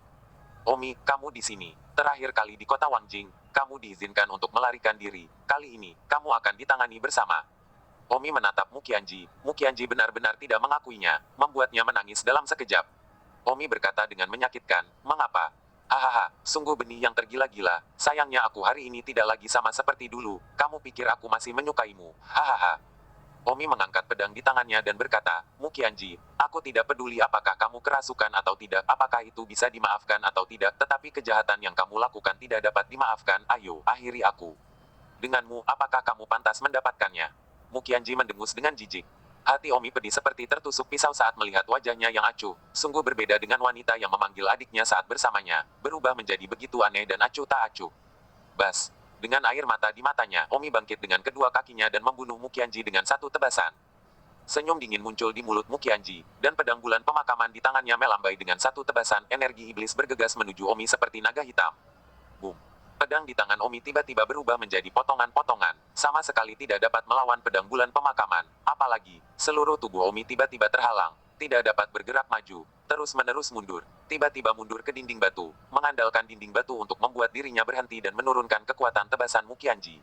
Omi, kamu di sini. Terakhir kali di kota Wangjing, kamu diizinkan untuk melarikan diri. Kali ini, kamu akan ditangani bersama. Omi menatap Mu Qianji. Mu Qianji benar-benar tidak mengakuinya, membuatnya menangis dalam sekejap. Omi berkata dengan menyakitkan, mengapa? Hahaha, sungguh benih yang tergila-gila. Sayangnya aku hari ini tidak lagi sama seperti dulu. Kamu pikir aku masih menyukaimu? Hahaha. Omi mengangkat pedang di tangannya dan berkata, Mu Qianji, aku tidak peduli apakah kamu kerasukan atau tidak, apakah itu bisa dimaafkan atau tidak, tetapi kejahatan yang kamu lakukan tidak dapat dimaafkan. Ayo, akhiri aku denganmu, apakah kamu pantas mendapatkannya? Mu Qianji mendengus dengan jijik. Hati Omi pedih seperti tertusuk pisau saat melihat wajahnya yang acuh. Sungguh berbeda dengan wanita yang memanggil adiknya saat bersamanya, berubah menjadi begitu aneh dan acuh tak acuh. Bas! Dengan air mata di matanya, Omi bangkit dengan kedua kakinya dan membunuh Mu Qianji dengan satu tebasan. Senyum dingin muncul di mulut Mu Qianji, dan pedang bulan pemakaman di tangannya melambai dengan satu tebasan. Energi iblis bergegas menuju Omi seperti naga hitam. Boom! Pedang di tangan Omi tiba-tiba berubah menjadi potongan-potongan, sama sekali tidak dapat melawan pedang bulan pemakaman. Apalagi, seluruh tubuh Omi tiba-tiba terhalang, tidak dapat bergerak maju, terus-menerus mundur, tiba-tiba mundur ke dinding batu, mengandalkan dinding batu untuk membuat dirinya berhenti dan menurunkan kekuatan tebasan Mu Qianji.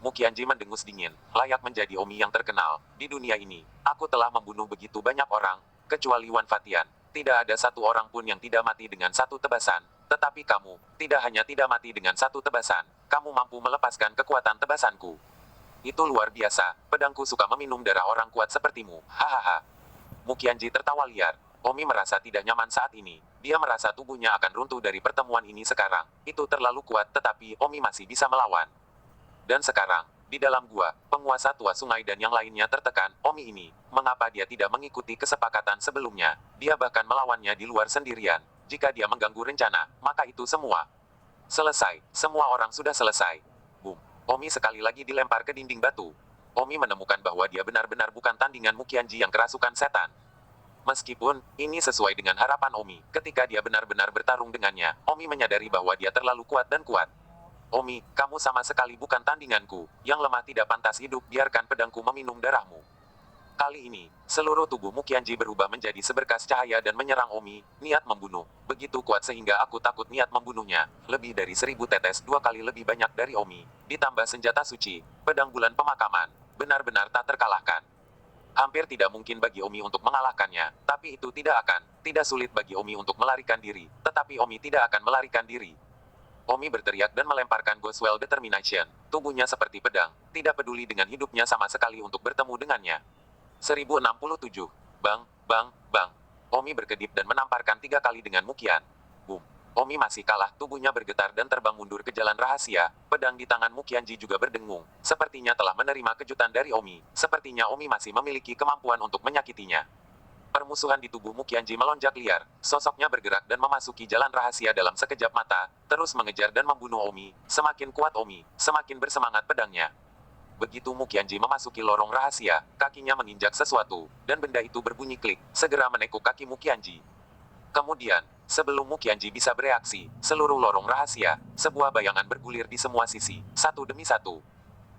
Mu Qianji mendengus dingin, layak menjadi Omi yang terkenal. Di dunia ini, aku telah membunuh begitu banyak orang, kecuali Wan Fatian. Tidak ada satu orang pun yang tidak mati dengan satu tebasan. Tetapi kamu, tidak hanya tidak mati dengan satu tebasan, kamu mampu melepaskan kekuatan tebasanku. Itu luar biasa, pedangku suka meminum darah orang kuat sepertimu, hahaha. Mu Qianji tertawa liar. Omi merasa tidak nyaman saat ini. Dia merasa tubuhnya akan runtuh dari pertemuan ini sekarang. Itu terlalu kuat, tetapi Omi masih bisa melawan. Dan sekarang, di dalam gua, penguasa tua sungai dan yang lainnya tertekan. Omi ini, mengapa dia tidak mengikuti kesepakatan sebelumnya? Dia bahkan melawannya di luar sendirian. Jika dia mengganggu rencana, maka itu semua selesai. Semua orang sudah selesai. Boom! Omi sekali lagi dilempar ke dinding batu. Omi menemukan bahwa dia benar-benar bukan tandingan Mu Qianji yang kerasukan setan. Meskipun, ini sesuai dengan harapan Omi, ketika dia benar-benar bertarung dengannya, Omi menyadari bahwa dia terlalu kuat dan kuat. Omi, kamu sama sekali bukan tandinganku, yang lemah tidak pantas hidup, biarkan pedangku meminum darahmu. Kali ini, seluruh tubuh Mu Qianji berubah menjadi seberkas cahaya dan menyerang Omi, niat membunuh. Begitu kuat sehingga aku takut niat membunuhnya. Lebih dari 1000 tetes, 2 kali lebih banyak dari Omi. Ditambah senjata suci, pedang bulan pemakaman. Benar-benar tak terkalahkan. Hampir tidak mungkin bagi Omi untuk mengalahkannya, tapi itu tidak sulit bagi Omi untuk melarikan diri, tetapi Omi tidak akan melarikan diri. Omi berteriak dan melemparkan Ghostwell Determination. Tubuhnya seperti pedang, tidak peduli dengan hidupnya sama sekali untuk bertemu dengannya. 1067. Bang, bang, bang. Omi berkedip dan menamparkan 3 kali dengan Mukian. Boom. Omi masih kalah, tubuhnya bergetar dan terbang mundur ke jalan rahasia. Pedang di tangan Mu Qianji juga berdengung. Sepertinya telah menerima kejutan dari Omi. Sepertinya Omi masih memiliki kemampuan untuk menyakitinya. Permusuhan di tubuh Mu Qianji melonjak liar. Sosoknya bergerak dan memasuki jalan rahasia dalam sekejap mata, terus mengejar dan membunuh Omi. Semakin kuat Omi, semakin bersemangat pedangnya. Begitu Mukianji memasuki lorong rahasia, kakinya menginjak sesuatu, dan benda itu berbunyi klik, segera menekuk kaki Mukianji. Kemudian, sebelum Mukianji bisa bereaksi, seluruh lorong rahasia, sebuah bayangan bergulir di semua sisi, satu demi satu.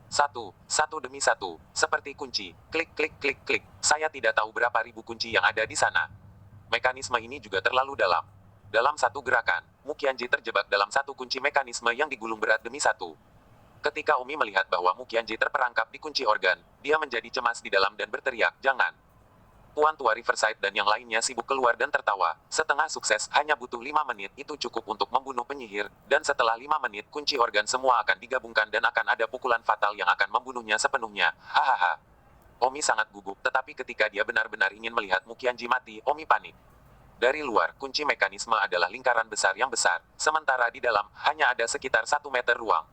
Satu demi satu, seperti kunci, klik klik klik klik, saya tidak tahu berapa ribu kunci yang ada di sana. Mekanisme ini juga terlalu dalam. Dalam satu gerakan, Mukianji terjebak dalam satu kunci mekanisme yang digulung berat demi satu. Ketika Omi melihat bahwa Mukianji terperangkap di kunci organ, dia menjadi cemas di dalam dan berteriak, jangan. Tuan Tua Riverside dan yang lainnya sibuk keluar dan tertawa. Setengah sukses hanya butuh 5 menit itu cukup untuk membunuh penyihir, dan setelah 5 menit kunci organ semua akan digabungkan dan akan ada pukulan fatal yang akan membunuhnya sepenuhnya. Hahaha. Omi sangat gugup, tetapi ketika dia benar-benar ingin melihat Mukianji mati, Omi panik. Dari luar, kunci mekanisme adalah lingkaran besar yang besar, sementara di dalam, hanya ada sekitar 1 meter ruang.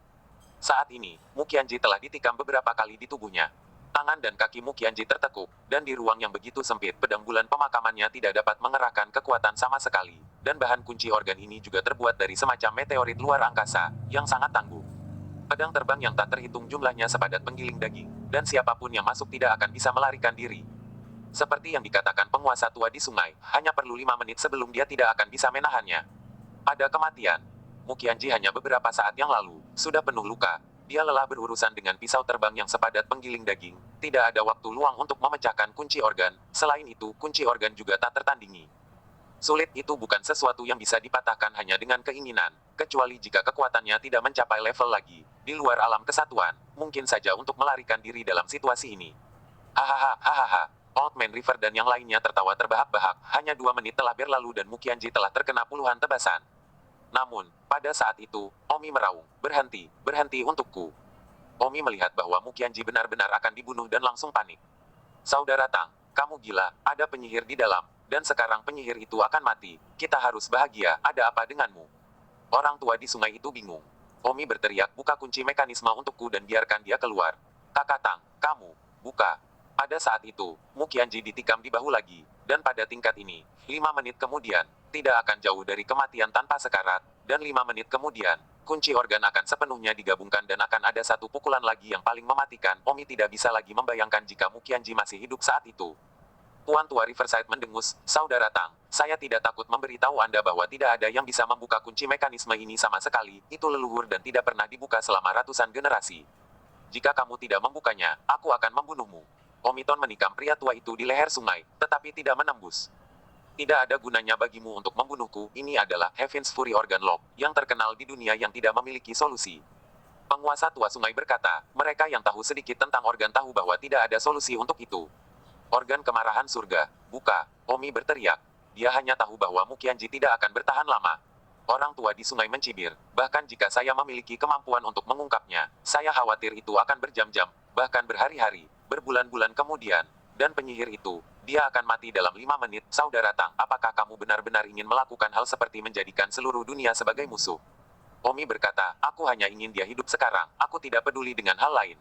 Saat ini, Mukianji telah ditikam beberapa kali di tubuhnya. Tangan dan kaki Mukianji tertekuk, dan di ruang yang begitu sempit pedang bulan pemakamannya tidak dapat mengerahkan kekuatan sama sekali, dan bahan kunci organ ini juga terbuat dari semacam meteorit luar angkasa, yang sangat tangguh. Pedang terbang yang tak terhitung jumlahnya sepadat penggiling daging, dan siapapun yang masuk tidak akan bisa melarikan diri. Seperti yang dikatakan penguasa tua di sungai, hanya perlu 5 menit sebelum dia tidak akan bisa menahannya. Pada kematian, Mukianji hanya beberapa saat yang lalu, sudah penuh luka. Dia lelah berurusan dengan pisau terbang yang sepadat penggiling daging. Tidak ada waktu luang untuk memecahkan kunci organ. Selain itu, kunci organ juga tak tertandingi. Sulit itu bukan sesuatu yang bisa dipatahkan hanya dengan keinginan, kecuali jika kekuatannya tidak mencapai level lagi. Di luar alam kesatuan, mungkin saja untuk melarikan diri dalam situasi ini. Hahaha. Old Man River dan yang lainnya tertawa terbahak-bahak. Hanya 2 menit telah berlalu dan Mukianji telah terkena puluhan tebasan. Namun, pada saat itu, Omi meraung, berhenti untukku. Omi melihat bahwa Mukianji benar-benar akan dibunuh dan langsung panik. Saudara Tang, kamu gila, ada penyihir di dalam, dan sekarang penyihir itu akan mati. Kita harus bahagia, ada apa denganmu? Orang tua di sungai itu bingung. Omi berteriak, buka kunci mekanisme untukku dan biarkan dia keluar. Kakak Tang, kamu, buka. Pada saat itu, Mukianji ditikam di bahu lagi, dan pada tingkat ini, 5 menit kemudian, tidak akan jauh dari kematian tanpa sekarat, dan 5 menit kemudian, kunci organ akan sepenuhnya digabungkan dan akan ada satu pukulan lagi yang paling mematikan. Omi tidak bisa lagi membayangkan jika Mukianji masih hidup saat itu. Tuan Tua Riverside mendengus, Saudara Tang, saya tidak takut memberitahu Anda bahwa tidak ada yang bisa membuka kunci mekanisme ini sama sekali, itu leluhur dan tidak pernah dibuka selama ratusan generasi. Jika kamu tidak membukanya, aku akan membunuhmu. Omiton menikam pria tua itu di leher sungai, tetapi tidak menembus. Tidak ada gunanya bagimu untuk membunuhku, ini adalah Heaven's Fury Organ Lock, yang terkenal di dunia yang tidak memiliki solusi. Penguasa tua sungai berkata, mereka yang tahu sedikit tentang organ tahu bahwa tidak ada solusi untuk itu. Organ kemarahan surga, buka, Omi berteriak. Dia hanya tahu bahwa Mukianji tidak akan bertahan lama. Orang tua di sungai mencibir, bahkan jika saya memiliki kemampuan untuk mengungkapnya, saya khawatir itu akan berjam-jam, bahkan berhari-hari, berbulan-bulan kemudian, dan penyihir itu, dia akan mati dalam 5 menit. Saudara Tang, apakah kamu benar-benar ingin melakukan hal seperti menjadikan seluruh dunia sebagai musuh? Omi berkata, aku hanya ingin dia hidup sekarang, aku tidak peduli dengan hal lain.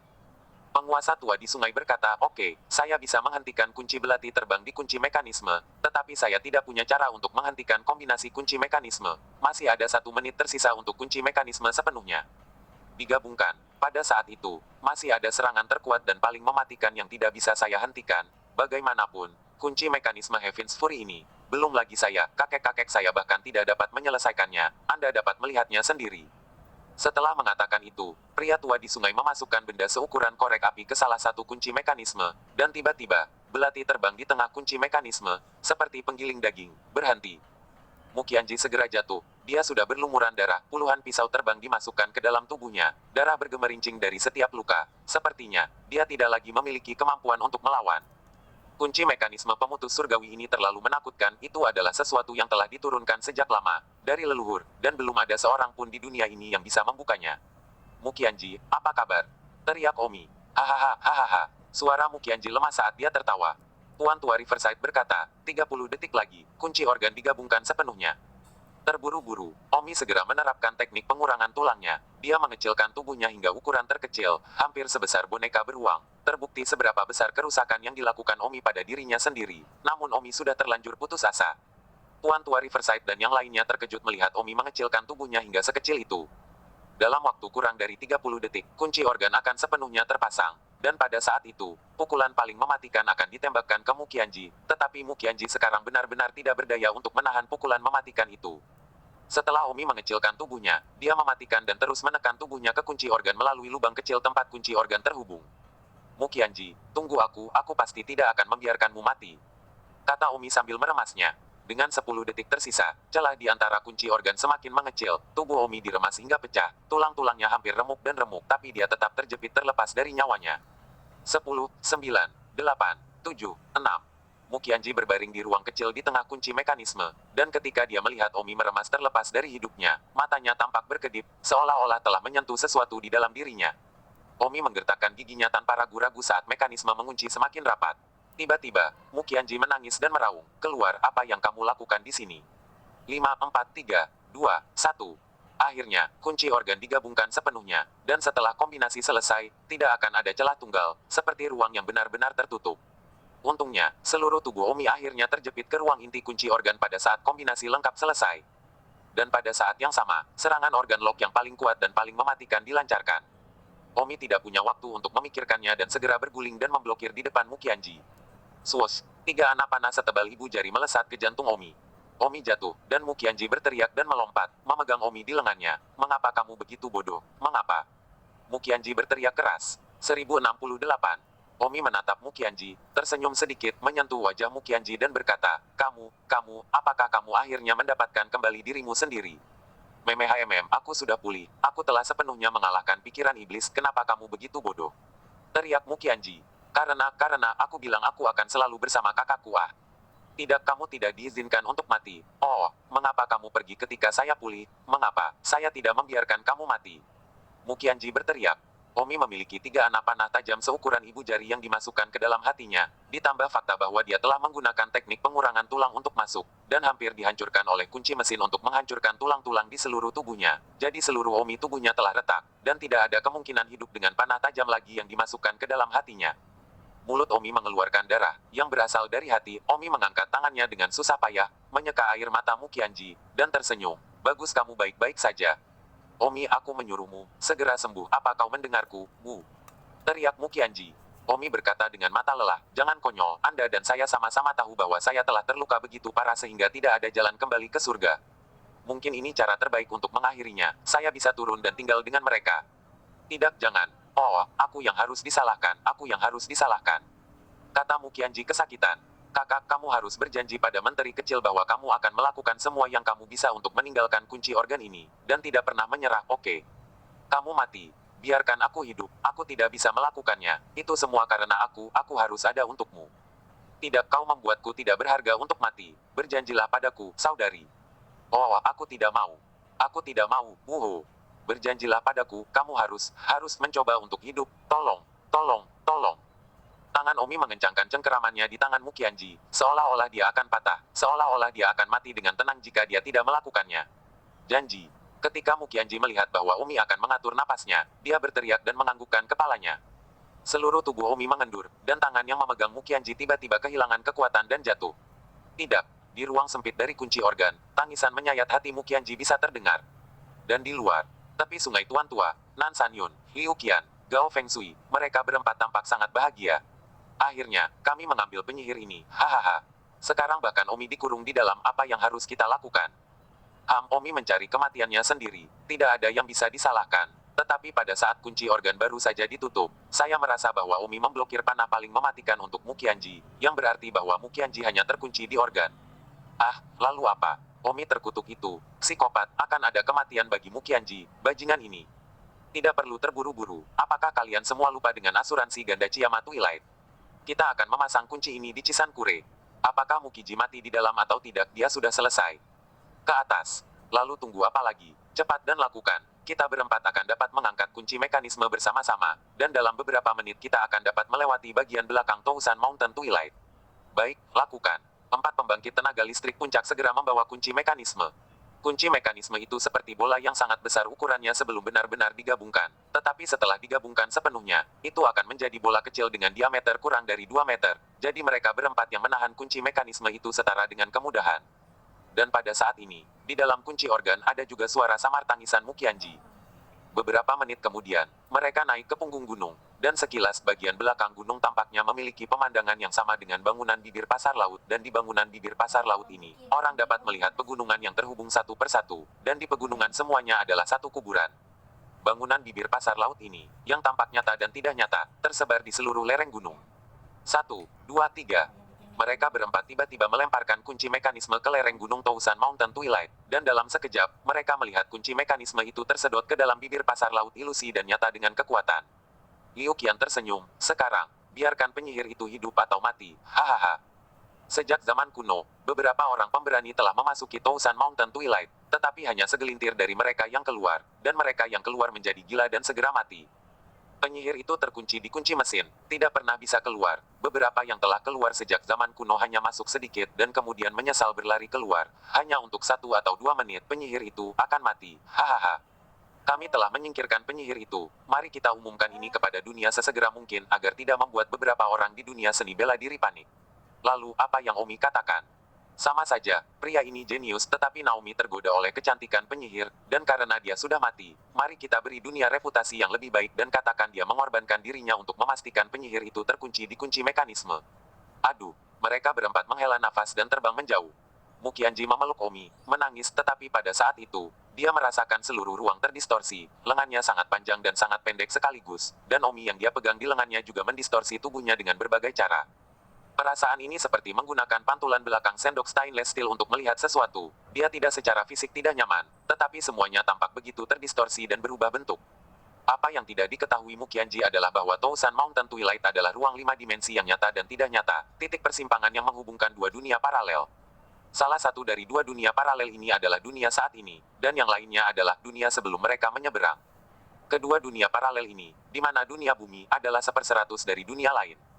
Penguasa tua di sungai berkata, oke, saya bisa menghentikan kunci belati terbang di kunci mekanisme, tetapi saya tidak punya cara untuk menghentikan kombinasi kunci mekanisme. Masih ada 1 menit tersisa untuk kunci mekanisme sepenuhnya digabungkan. Pada saat itu, masih ada serangan terkuat dan paling mematikan yang tidak bisa saya hentikan. Bagaimanapun, kunci mekanisme Heaven's Fury ini, belum lagi saya, kakek-kakek saya bahkan tidak dapat menyelesaikannya. Anda dapat melihatnya sendiri. Setelah mengatakan itu, pria tua di sungai memasukkan benda seukuran korek api ke salah satu kunci mekanisme, dan tiba-tiba, belati terbang di tengah kunci mekanisme, seperti penggiling daging, berhenti. Mukianji segera jatuh, dia sudah berlumuran darah, puluhan pisau terbang dimasukkan ke dalam tubuhnya, darah bergemerincing dari setiap luka, sepertinya, dia tidak lagi memiliki kemampuan untuk melawan. Kunci mekanisme pemutus surgawi ini terlalu menakutkan, itu adalah sesuatu yang telah diturunkan sejak lama, dari leluhur, dan belum ada seorang pun di dunia ini yang bisa membukanya. Mukianji, apa kabar? Teriak Omi. Hahaha. Suara Mukianji lemah saat dia tertawa. Tuan Tua Riverside berkata, 30 detik lagi, kunci organ digabungkan sepenuhnya. Terburu-buru, Omi segera menerapkan teknik pengurangan tulangnya. Dia mengecilkan tubuhnya hingga ukuran terkecil, hampir sebesar boneka beruang. Terbukti seberapa besar kerusakan yang dilakukan Omi pada dirinya sendiri. Namun Omi sudah terlanjur putus asa. Tuan Tua Riverside dan yang lainnya terkejut melihat Omi mengecilkan tubuhnya hingga sekecil itu. Dalam waktu kurang dari 30 detik, kunci organ akan sepenuhnya terpasang. Dan pada saat itu, pukulan paling mematikan akan ditembakkan ke Mukianji, tetapi Mukianji sekarang benar-benar tidak berdaya untuk menahan pukulan mematikan itu. Setelah Omi mengecilkan tubuhnya, dia mematikan dan terus menekan tubuhnya ke kunci organ melalui lubang kecil tempat kunci organ terhubung. Mukianji, tunggu aku pasti tidak akan membiarkanmu mati, kata Omi sambil meremasnya. Dengan 10 detik tersisa, celah di antara kunci organ semakin mengecil, tubuh Omi diremas hingga pecah, tulang-tulangnya hampir remuk dan remuk tapi dia tetap terjepit terlepas dari nyawanya. 10, 9, 8, 7, 6. Mukianji berbaring di ruang kecil di tengah kunci mekanisme, dan ketika dia melihat Omi meremas terlepas dari hidupnya, matanya tampak berkedip, seolah-olah telah menyentuh sesuatu di dalam dirinya. Omi menggertakkan giginya tanpa ragu-ragu saat mekanisme mengunci semakin rapat. Tiba-tiba, Mukianji menangis dan meraung, "Keluar, apa yang kamu lakukan di sini?" 5, 4, 3, 2, 1. Akhirnya, kunci organ digabungkan sepenuhnya, dan setelah kombinasi selesai, tidak akan ada celah tunggal, seperti ruang yang benar-benar tertutup. Untungnya, seluruh tubuh Omi akhirnya terjepit ke ruang inti kunci organ pada saat kombinasi lengkap selesai. Dan pada saat yang sama, serangan organ lock yang paling kuat dan paling mematikan dilancarkan. Omi tidak punya waktu untuk memikirkannya dan segera berguling dan memblokir di depan Mukianji. Swoosh, 3 anak panah setebal ibu jari melesat ke jantung Omi. Omi jatuh, dan Mukianji berteriak dan melompat, memegang Omi di lengannya. "Mengapa kamu begitu bodoh? Mengapa?" Mukianji berteriak keras. 1068. Omi menatap Mukianji, tersenyum sedikit, menyentuh wajah Mukianji dan berkata, apakah kamu akhirnya mendapatkan kembali dirimu sendiri?" Aku sudah pulih, aku telah sepenuhnya mengalahkan pikiran iblis, kenapa kamu begitu bodoh?" Teriak Mukianji. Karena aku bilang aku akan selalu bersama kakakku Tidak, kamu tidak diizinkan untuk mati. Oh, mengapa kamu pergi ketika saya pulih? Mengapa saya tidak membiarkan kamu mati? Mukianji berteriak. Omi memiliki 3 anak panah tajam seukuran ibu jari yang dimasukkan ke dalam hatinya, ditambah fakta bahwa dia telah menggunakan teknik pengurangan tulang untuk masuk, dan hampir dihancurkan oleh kunci mesin untuk menghancurkan tulang-tulang di seluruh tubuhnya. Jadi seluruh Omi tubuhnya telah retak, dan tidak ada kemungkinan hidup dengan panah tajam lagi yang dimasukkan ke dalam hatinya. Mulut Omi mengeluarkan darah, yang berasal dari hati. Omi mengangkat tangannya dengan susah payah, menyeka air mata Mukianji, dan tersenyum. "Bagus, kamu baik-baik saja. Omi, aku menyuruhmu, segera sembuh, apa kau mendengarku, Bu?" Teriak Mukianji. Omi berkata dengan mata lelah, "Jangan konyol, Anda dan saya sama-sama tahu bahwa saya telah terluka begitu parah sehingga tidak ada jalan kembali ke surga. Mungkin ini cara terbaik untuk mengakhirinya, saya bisa turun dan tinggal dengan mereka." "Tidak, jangan. Oh, aku yang harus disalahkan, kata Mukianji kesakitan. "Kakak, kamu harus berjanji pada menteri kecil bahwa kamu akan melakukan semua yang kamu bisa untuk meninggalkan kunci organ ini, dan tidak pernah menyerah, oke? Kamu mati. Biarkan aku hidup, aku tidak bisa melakukannya. Itu semua karena aku harus ada untukmu. Tidak, kau membuatku tidak berharga untuk mati. Berjanjilah padaku, saudari." "Oh, aku tidak mau. Aku tidak mau, wuhu. Berjanjilah padaku, kamu harus mencoba untuk hidup, tolong. Tangan Omi mengencangkan cengkeramannya di tangan Mukianji, seolah-olah dia akan patah, seolah-olah dia akan mati dengan tenang jika dia tidak melakukannya. "Janji." Ketika Mukianji melihat bahwa Omi akan mengatur napasnya, dia berteriak dan menganggukkan kepalanya. Seluruh tubuh Omi mengendur, dan tangan yang memegang Mukianji tiba-tiba kehilangan kekuatan dan jatuh. Tidak, di ruang sempit dari kunci organ, tangisan menyayat hati Mukianji bisa terdengar. Dan di luar, tepi sungai Tuan Tua, Nan Sanyun, Liu Qian, Gao Fengshui, mereka berempat tampak sangat bahagia. "Akhirnya, kami mengambil penyihir ini, hahaha. Sekarang bahkan Omi dikurung di dalam, apa yang harus kita lakukan?" Omi mencari kematiannya sendiri, tidak ada yang bisa disalahkan. Tetapi pada saat kunci organ baru saja ditutup, saya merasa bahwa Omi memblokir panah paling mematikan untuk Mukianji, yang berarti bahwa Mukianji hanya terkunci di organ. Lalu apa? Omi terkutuk itu, psikopat, akan ada kematian bagi Mukianji, bajingan ini. Tidak perlu terburu-buru, apakah kalian semua lupa dengan asuransi ganda Chiyama Twilight? Kita akan memasang kunci ini di Chisankure. Apakah Mukiji mati di dalam atau tidak, dia sudah selesai. Ke atas. Lalu tunggu apa lagi? Cepat dan lakukan. Kita berempat akan dapat mengangkat kunci mekanisme bersama-sama, dan dalam beberapa menit kita akan dapat melewati bagian belakang Tousan Mountain Twilight. Baik, lakukan. 4 pembangkit tenaga listrik puncak segera membawa kunci mekanisme. Kunci mekanisme itu seperti bola yang sangat besar ukurannya sebelum benar-benar digabungkan. Tetapi setelah digabungkan sepenuhnya, itu akan menjadi bola kecil dengan diameter kurang dari 2 meter. Jadi mereka berempat yang menahan kunci mekanisme itu setara dengan kemudahan. Dan pada saat ini, di dalam kunci organ ada juga suara samar tangisan Mukianji. Beberapa menit kemudian, mereka naik ke punggung gunung, dan sekilas bagian belakang gunung tampaknya memiliki pemandangan yang sama dengan bangunan bibir pasar laut, dan di bangunan bibir pasar laut ini, orang dapat melihat pegunungan yang terhubung satu persatu, dan di pegunungan semuanya adalah satu kuburan. Bangunan bibir pasar laut ini, yang tampak nyata dan tidak nyata, tersebar di seluruh lereng gunung. 1, 2, 3. Mereka berempat tiba-tiba melemparkan kunci mekanisme ke lereng gunung Tousan Mountain Twilight, dan dalam sekejap, mereka melihat kunci mekanisme itu tersedot ke dalam bibir pasar laut ilusi dan nyata dengan kekuatan. Liu Qian tersenyum, sekarang, biarkan penyihir itu hidup atau mati, hahaha. Sejak zaman kuno, beberapa orang pemberani telah memasuki Tousan Mountain Twilight, tetapi hanya segelintir dari mereka yang keluar, dan mereka yang keluar menjadi gila dan segera mati. Penyihir itu terkunci di kunci mesin, tidak pernah bisa keluar. Beberapa yang telah keluar sejak zaman kuno hanya masuk sedikit dan kemudian menyesal berlari keluar. Hanya untuk 1 atau 2 menit penyihir itu akan mati. Hahaha. Kami telah menyingkirkan penyihir itu. Mari kita umumkan ini kepada dunia sesegera mungkin agar tidak membuat beberapa orang di dunia seni bela diri panik. Lalu, apa yang Omi katakan? Sama saja, pria ini jenius tetapi Naomi tergoda oleh kecantikan penyihir, dan karena dia sudah mati, mari kita beri dunia reputasi yang lebih baik dan katakan dia mengorbankan dirinya untuk memastikan penyihir itu terkunci di kunci mekanisme. Aduh, mereka berempat menghela nafas dan terbang menjauh. Mu Qianji memeluk Omi, menangis tetapi pada saat itu, dia merasakan seluruh ruang terdistorsi, lengannya sangat panjang dan sangat pendek sekaligus, dan Omi yang dia pegang di lengannya juga mendistorsi tubuhnya dengan berbagai cara. Perasaan ini seperti menggunakan pantulan belakang sendok stainless steel untuk melihat sesuatu. Dia tidak secara fisik tidak nyaman, tetapi semuanya tampak begitu terdistorsi dan berubah bentuk. Apa yang tidak diketahui Mu Qianji adalah bahwa Tousan Mountain Twilight adalah ruang 5 dimensi yang nyata dan tidak nyata, titik persimpangan yang menghubungkan 2 dunia paralel. Salah satu dari 2 dunia paralel ini adalah dunia saat ini, dan yang lainnya adalah dunia sebelum mereka menyeberang. Kedua dunia paralel ini, di mana dunia bumi adalah 1/100 dari dunia lain.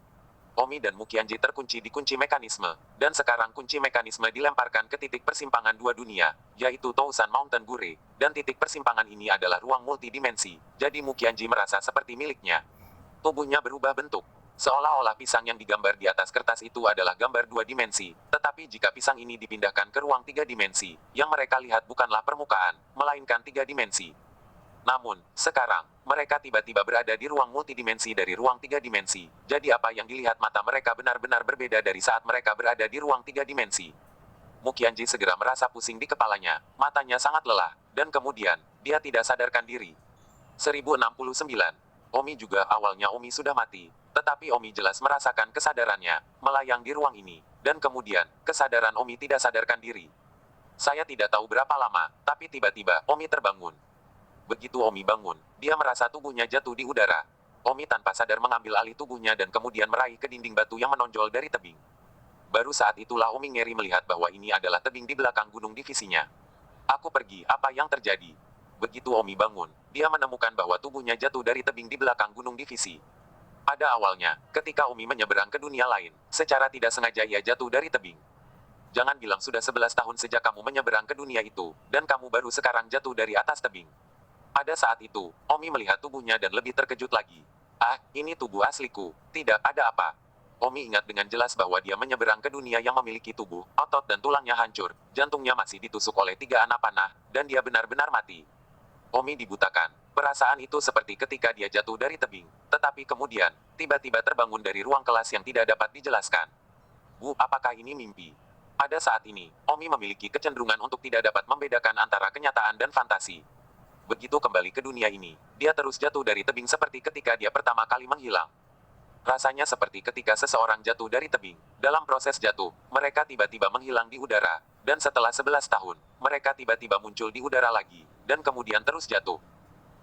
Omi dan Mu Qianji terkunci di kunci mekanisme, dan sekarang kunci mekanisme dilemparkan ke titik persimpangan 2 dunia, yaitu Tousan Mountain Gure, dan titik persimpangan ini adalah ruang multidimensi, jadi Mu Qianji merasa seperti miliknya. Tubuhnya berubah bentuk, seolah-olah pisang yang digambar di atas kertas itu adalah gambar 2 dimensi, tetapi jika pisang ini dipindahkan ke ruang 3 dimensi, yang mereka lihat bukanlah permukaan, melainkan 3 dimensi. Namun, sekarang, mereka tiba-tiba berada di ruang multidimensi dari ruang 3 dimensi, jadi apa yang dilihat mata mereka benar-benar berbeda dari saat mereka berada di ruang 3 dimensi. Mu Qianji segera merasa pusing di kepalanya, matanya sangat lelah, dan kemudian, dia tidak sadarkan diri. 1069. Omi juga awalnya Omi sudah mati, tetapi Omi jelas merasakan kesadarannya, melayang di ruang ini, dan kemudian, kesadaran Omi tidak sadarkan diri. Saya tidak tahu berapa lama, tapi tiba-tiba, Omi terbangun. Begitu Omi bangun, dia merasa tubuhnya jatuh di udara. Omi tanpa sadar mengambil alih tubuhnya dan kemudian meraih ke dinding batu yang menonjol dari tebing. Baru saat itulah Omi ngeri melihat bahwa ini adalah tebing di belakang gunung divisinya. Aku pergi, apa yang terjadi? Begitu Omi bangun, dia menemukan bahwa tubuhnya jatuh dari tebing di belakang gunung divisi. Pada awalnya, ketika Omi menyeberang ke dunia lain, secara tidak sengaja ia jatuh dari tebing. Jangan bilang sudah 11 tahun sejak kamu menyeberang ke dunia itu, dan kamu baru sekarang jatuh dari atas tebing. Pada saat itu, Omi melihat tubuhnya dan lebih terkejut lagi. Ah, ini tubuh asliku. Tidak ada apa. Omi ingat dengan jelas bahwa dia menyeberang ke dunia yang memiliki tubuh, otot dan tulangnya hancur, jantungnya masih ditusuk oleh 3 anak panah, dan dia benar-benar mati. Omi dibutakan. Perasaan itu seperti ketika dia jatuh dari tebing, tetapi kemudian, tiba-tiba terbangun dari ruang kelas yang tidak dapat dijelaskan. Bu, apakah ini mimpi? Pada saat ini, Omi memiliki kecenderungan untuk tidak dapat membedakan antara kenyataan dan fantasi. Begitu kembali ke dunia ini, dia terus jatuh dari tebing seperti ketika dia pertama kali menghilang. Rasanya seperti ketika seseorang jatuh dari tebing. Dalam proses jatuh, mereka tiba-tiba menghilang di udara, dan setelah 11 tahun, mereka tiba-tiba muncul di udara lagi, dan kemudian terus jatuh.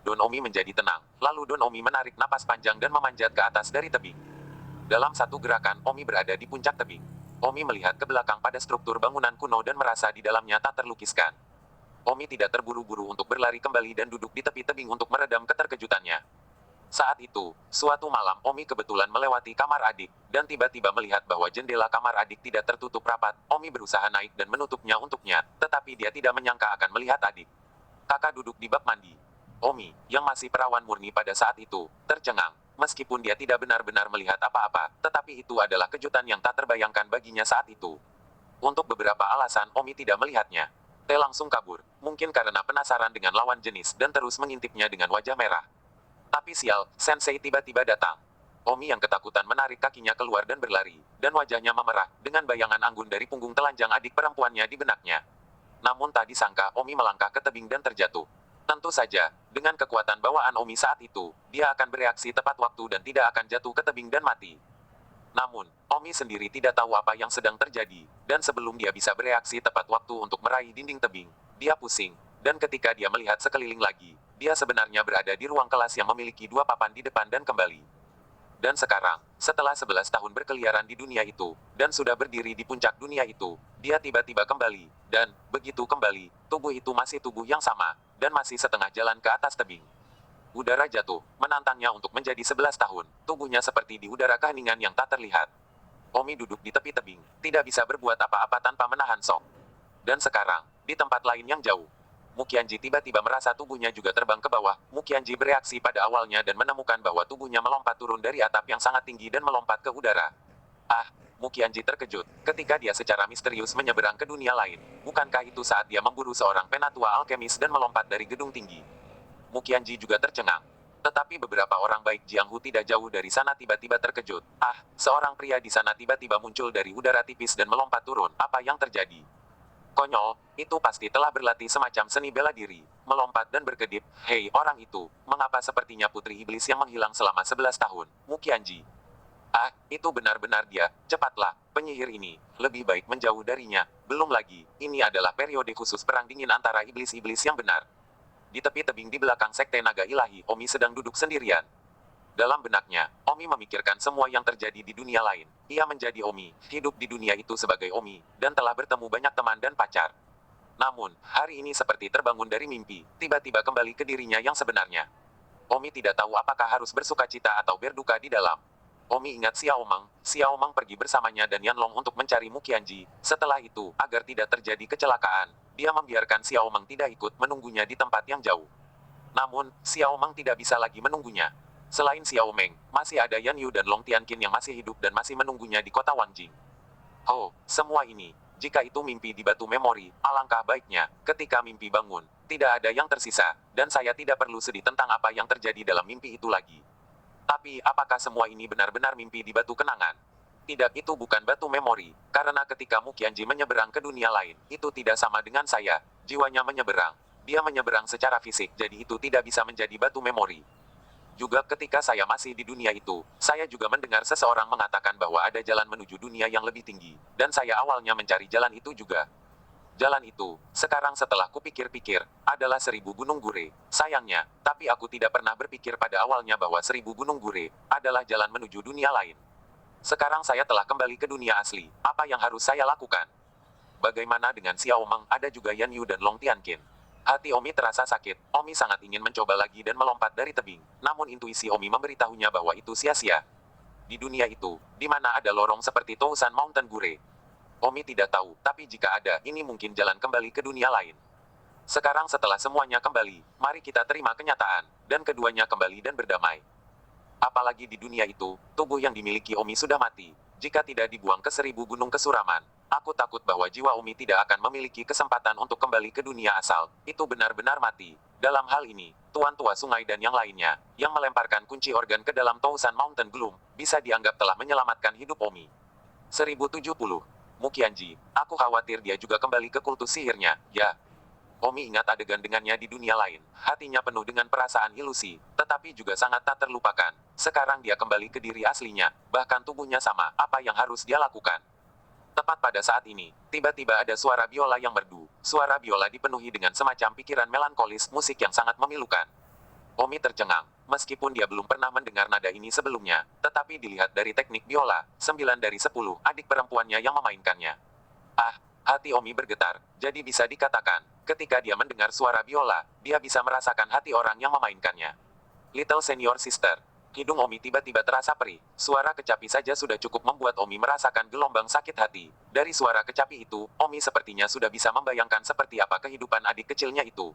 Don Omi menjadi tenang, lalu Don Omi menarik napas panjang dan memanjat ke atas dari tebing. Dalam satu gerakan, Omi berada di puncak tebing. Omi melihat ke belakang pada struktur bangunan kuno dan merasa di dalamnya tak terlukiskan. Omi tidak terburu-buru untuk berlari kembali dan duduk di tepi tebing untuk meredam keterkejutannya. Saat itu, suatu malam Omi kebetulan melewati kamar adik, dan tiba-tiba melihat bahwa jendela kamar adik tidak tertutup rapat. Omi berusaha naik dan menutupnya untuknya, tetapi dia tidak menyangka akan melihat adik. Kakak duduk di bak mandi. Omi, yang masih perawan murni pada saat itu, tercengang. Meskipun dia tidak benar-benar melihat apa-apa, tetapi itu adalah kejutan yang tak terbayangkan baginya saat itu. Untuk beberapa alasan Omi tidak melihatnya. Langsung kabur. mungkin karena penasaran dengan lawan jenis dan terus mengintipnya dengan wajah merah. Tapi sial, Sensei tiba-tiba datang. Omi yang ketakutan menarik kakinya keluar dan berlari, dan wajahnya memerah, dengan bayangan anggun dari punggung telanjang adik perempuannya di benaknya. Namun tak disangka Omi melangkah ke tebing dan terjatuh. Tentu saja, dengan kekuatan bawaan Omi saat itu, dia akan bereaksi tepat waktu dan tidak akan jatuh ke tebing dan mati. Namun, Omi sendiri tidak tahu apa yang sedang terjadi, dan sebelum dia bisa bereaksi tepat waktu untuk meraih dinding tebing, dia pusing, dan ketika dia melihat sekeliling lagi, dia sebenarnya berada di ruang kelas yang memiliki dua papan di depan dan kembali. Dan sekarang, setelah 11 tahun berkeliaran di dunia itu, dan sudah berdiri di puncak dunia itu, dia tiba-tiba kembali, dan, begitu kembali, tubuh itu masih tubuh yang sama, dan masih setengah jalan ke atas tebing. Udara jatuh, menantangnya untuk menjadi 11 tahun, tubuhnya seperti di udara keheningan yang tak terlihat. Omi duduk di tepi tebing, tidak bisa berbuat apa-apa tanpa menahan shock. Dan sekarang, di tempat lain yang jauh, Mukianji tiba-tiba merasa tubuhnya juga terbang ke bawah. Mukianji bereaksi pada awalnya dan menemukan bahwa tubuhnya melompat turun dari atap yang sangat tinggi dan melompat ke udara. Ah, Mukianji terkejut, ketika dia secara misterius menyeberang ke dunia lain. Bukankah itu saat dia memburu seorang penatua alkemis dan melompat dari gedung tinggi? Mukianji juga tercengang. Tetapi beberapa orang baik Jianghu tidak jauh dari sana tiba-tiba terkejut. Ah, seorang pria di sana tiba-tiba muncul dari udara tipis dan melompat turun. Apa yang terjadi? Konyol, itu pasti telah berlatih semacam seni bela diri. Melompat dan berkedip, hei orang itu, mengapa sepertinya putri iblis yang menghilang selama 11 tahun, Mukianji? Ah, itu benar-benar dia, cepatlah, penyihir ini, lebih baik menjauh darinya. Belum lagi, ini adalah periode khusus perang dingin antara iblis-iblis yang benar. Di tepi tebing di belakang Sekte Naga Ilahi, Omi sedang duduk sendirian. Dalam benaknya, Omi memikirkan semua yang terjadi di dunia lain. Ia menjadi Omi, hidup di dunia itu sebagai Omi, dan telah bertemu banyak teman dan pacar. Namun, hari ini seperti terbangun dari mimpi, tiba-tiba kembali ke dirinya yang sebenarnya. Omi tidak tahu apakah harus bersukacita atau berduka di dalam. Omi ingat Xiao Meng pergi bersamanya dan Yanlong untuk mencari Mukianji. Setelah itu, agar tidak terjadi kecelakaan, dia membiarkan Xiao Meng tidak ikut menunggunya di tempat yang jauh. Namun, Xiao Meng tidak bisa lagi menunggunya. Selain Xiao Meng, masih ada Yan Yu dan Long Tianqin yang masih hidup dan masih menunggunya di kota Wangjing. Oh, semua ini, jika itu mimpi di batu memori, alangkah baiknya, ketika mimpi bangun, tidak ada yang tersisa, dan saya tidak perlu sedih tentang apa yang terjadi dalam mimpi itu lagi. Tapi, apakah semua ini benar-benar mimpi di batu kenangan? Tidak, itu bukan batu memori, karena ketika Mukianji menyeberang ke dunia lain, itu tidak sama dengan saya, jiwanya menyeberang. Dia menyeberang secara fisik, jadi itu tidak bisa menjadi batu memori. Juga ketika saya masih di dunia itu, saya juga mendengar seseorang mengatakan bahwa ada jalan menuju dunia yang lebih tinggi, dan saya awalnya mencari jalan itu juga. Jalan itu, sekarang setelah kupikir-pikir, adalah 1000 gunung gure. Sayangnya, tapi aku tidak pernah berpikir pada awalnya bahwa 1000 gunung gure adalah jalan menuju dunia lain. Sekarang saya telah kembali ke dunia asli, apa yang harus saya lakukan? Bagaimana dengan Xiao Meng, ada juga Yan Yu dan Long Tianqin? Hati Omi terasa sakit, Omi sangat ingin mencoba lagi dan melompat dari tebing, namun intuisi Omi memberitahunya bahwa itu sia-sia. Di dunia itu, di mana ada lorong seperti Tousan Mountain Gure? Omi tidak tahu, tapi jika ada, ini mungkin jalan kembali ke dunia lain. Sekarang setelah semuanya kembali, mari kita terima kenyataan, dan keduanya kembali dan berdamai. Apalagi di dunia itu, tubuh yang dimiliki Omi sudah mati. Jika tidak dibuang ke 1000 gunung kesuraman, aku takut bahwa jiwa Omi tidak akan memiliki kesempatan untuk kembali ke dunia asal. Itu benar-benar mati. Dalam hal ini, Tuan Tua Sungai dan yang lainnya, yang melemparkan kunci organ ke dalam Tousan Mountain Gloom, bisa dianggap telah menyelamatkan hidup Omi. 1070. Mukianji, aku khawatir dia juga kembali ke kultus sihirnya, ya. Omi ingat adegan dengannya di dunia lain, hatinya penuh dengan perasaan ilusi, tetapi juga sangat tak terlupakan. Sekarang dia kembali ke diri aslinya, bahkan tubuhnya sama, apa yang harus dia lakukan? Tepat pada saat ini, tiba-tiba ada suara biola yang merdu. Suara biola dipenuhi dengan semacam pikiran melankolis, musik yang sangat memilukan. Omi tercengang, meskipun dia belum pernah mendengar nada ini sebelumnya, tetapi dilihat dari teknik biola, 9 dari 10 adik perempuannya yang memainkannya. Ah, hati Omi bergetar, jadi bisa dikatakan, ketika dia mendengar suara biola, dia bisa merasakan hati orang yang memainkannya. Little Senior Sister. Hidung Omi tiba-tiba terasa perih, suara kecapi saja sudah cukup membuat Omi merasakan gelombang sakit hati. Dari suara kecapi itu, Omi sepertinya sudah bisa membayangkan seperti apa kehidupan adik kecilnya itu.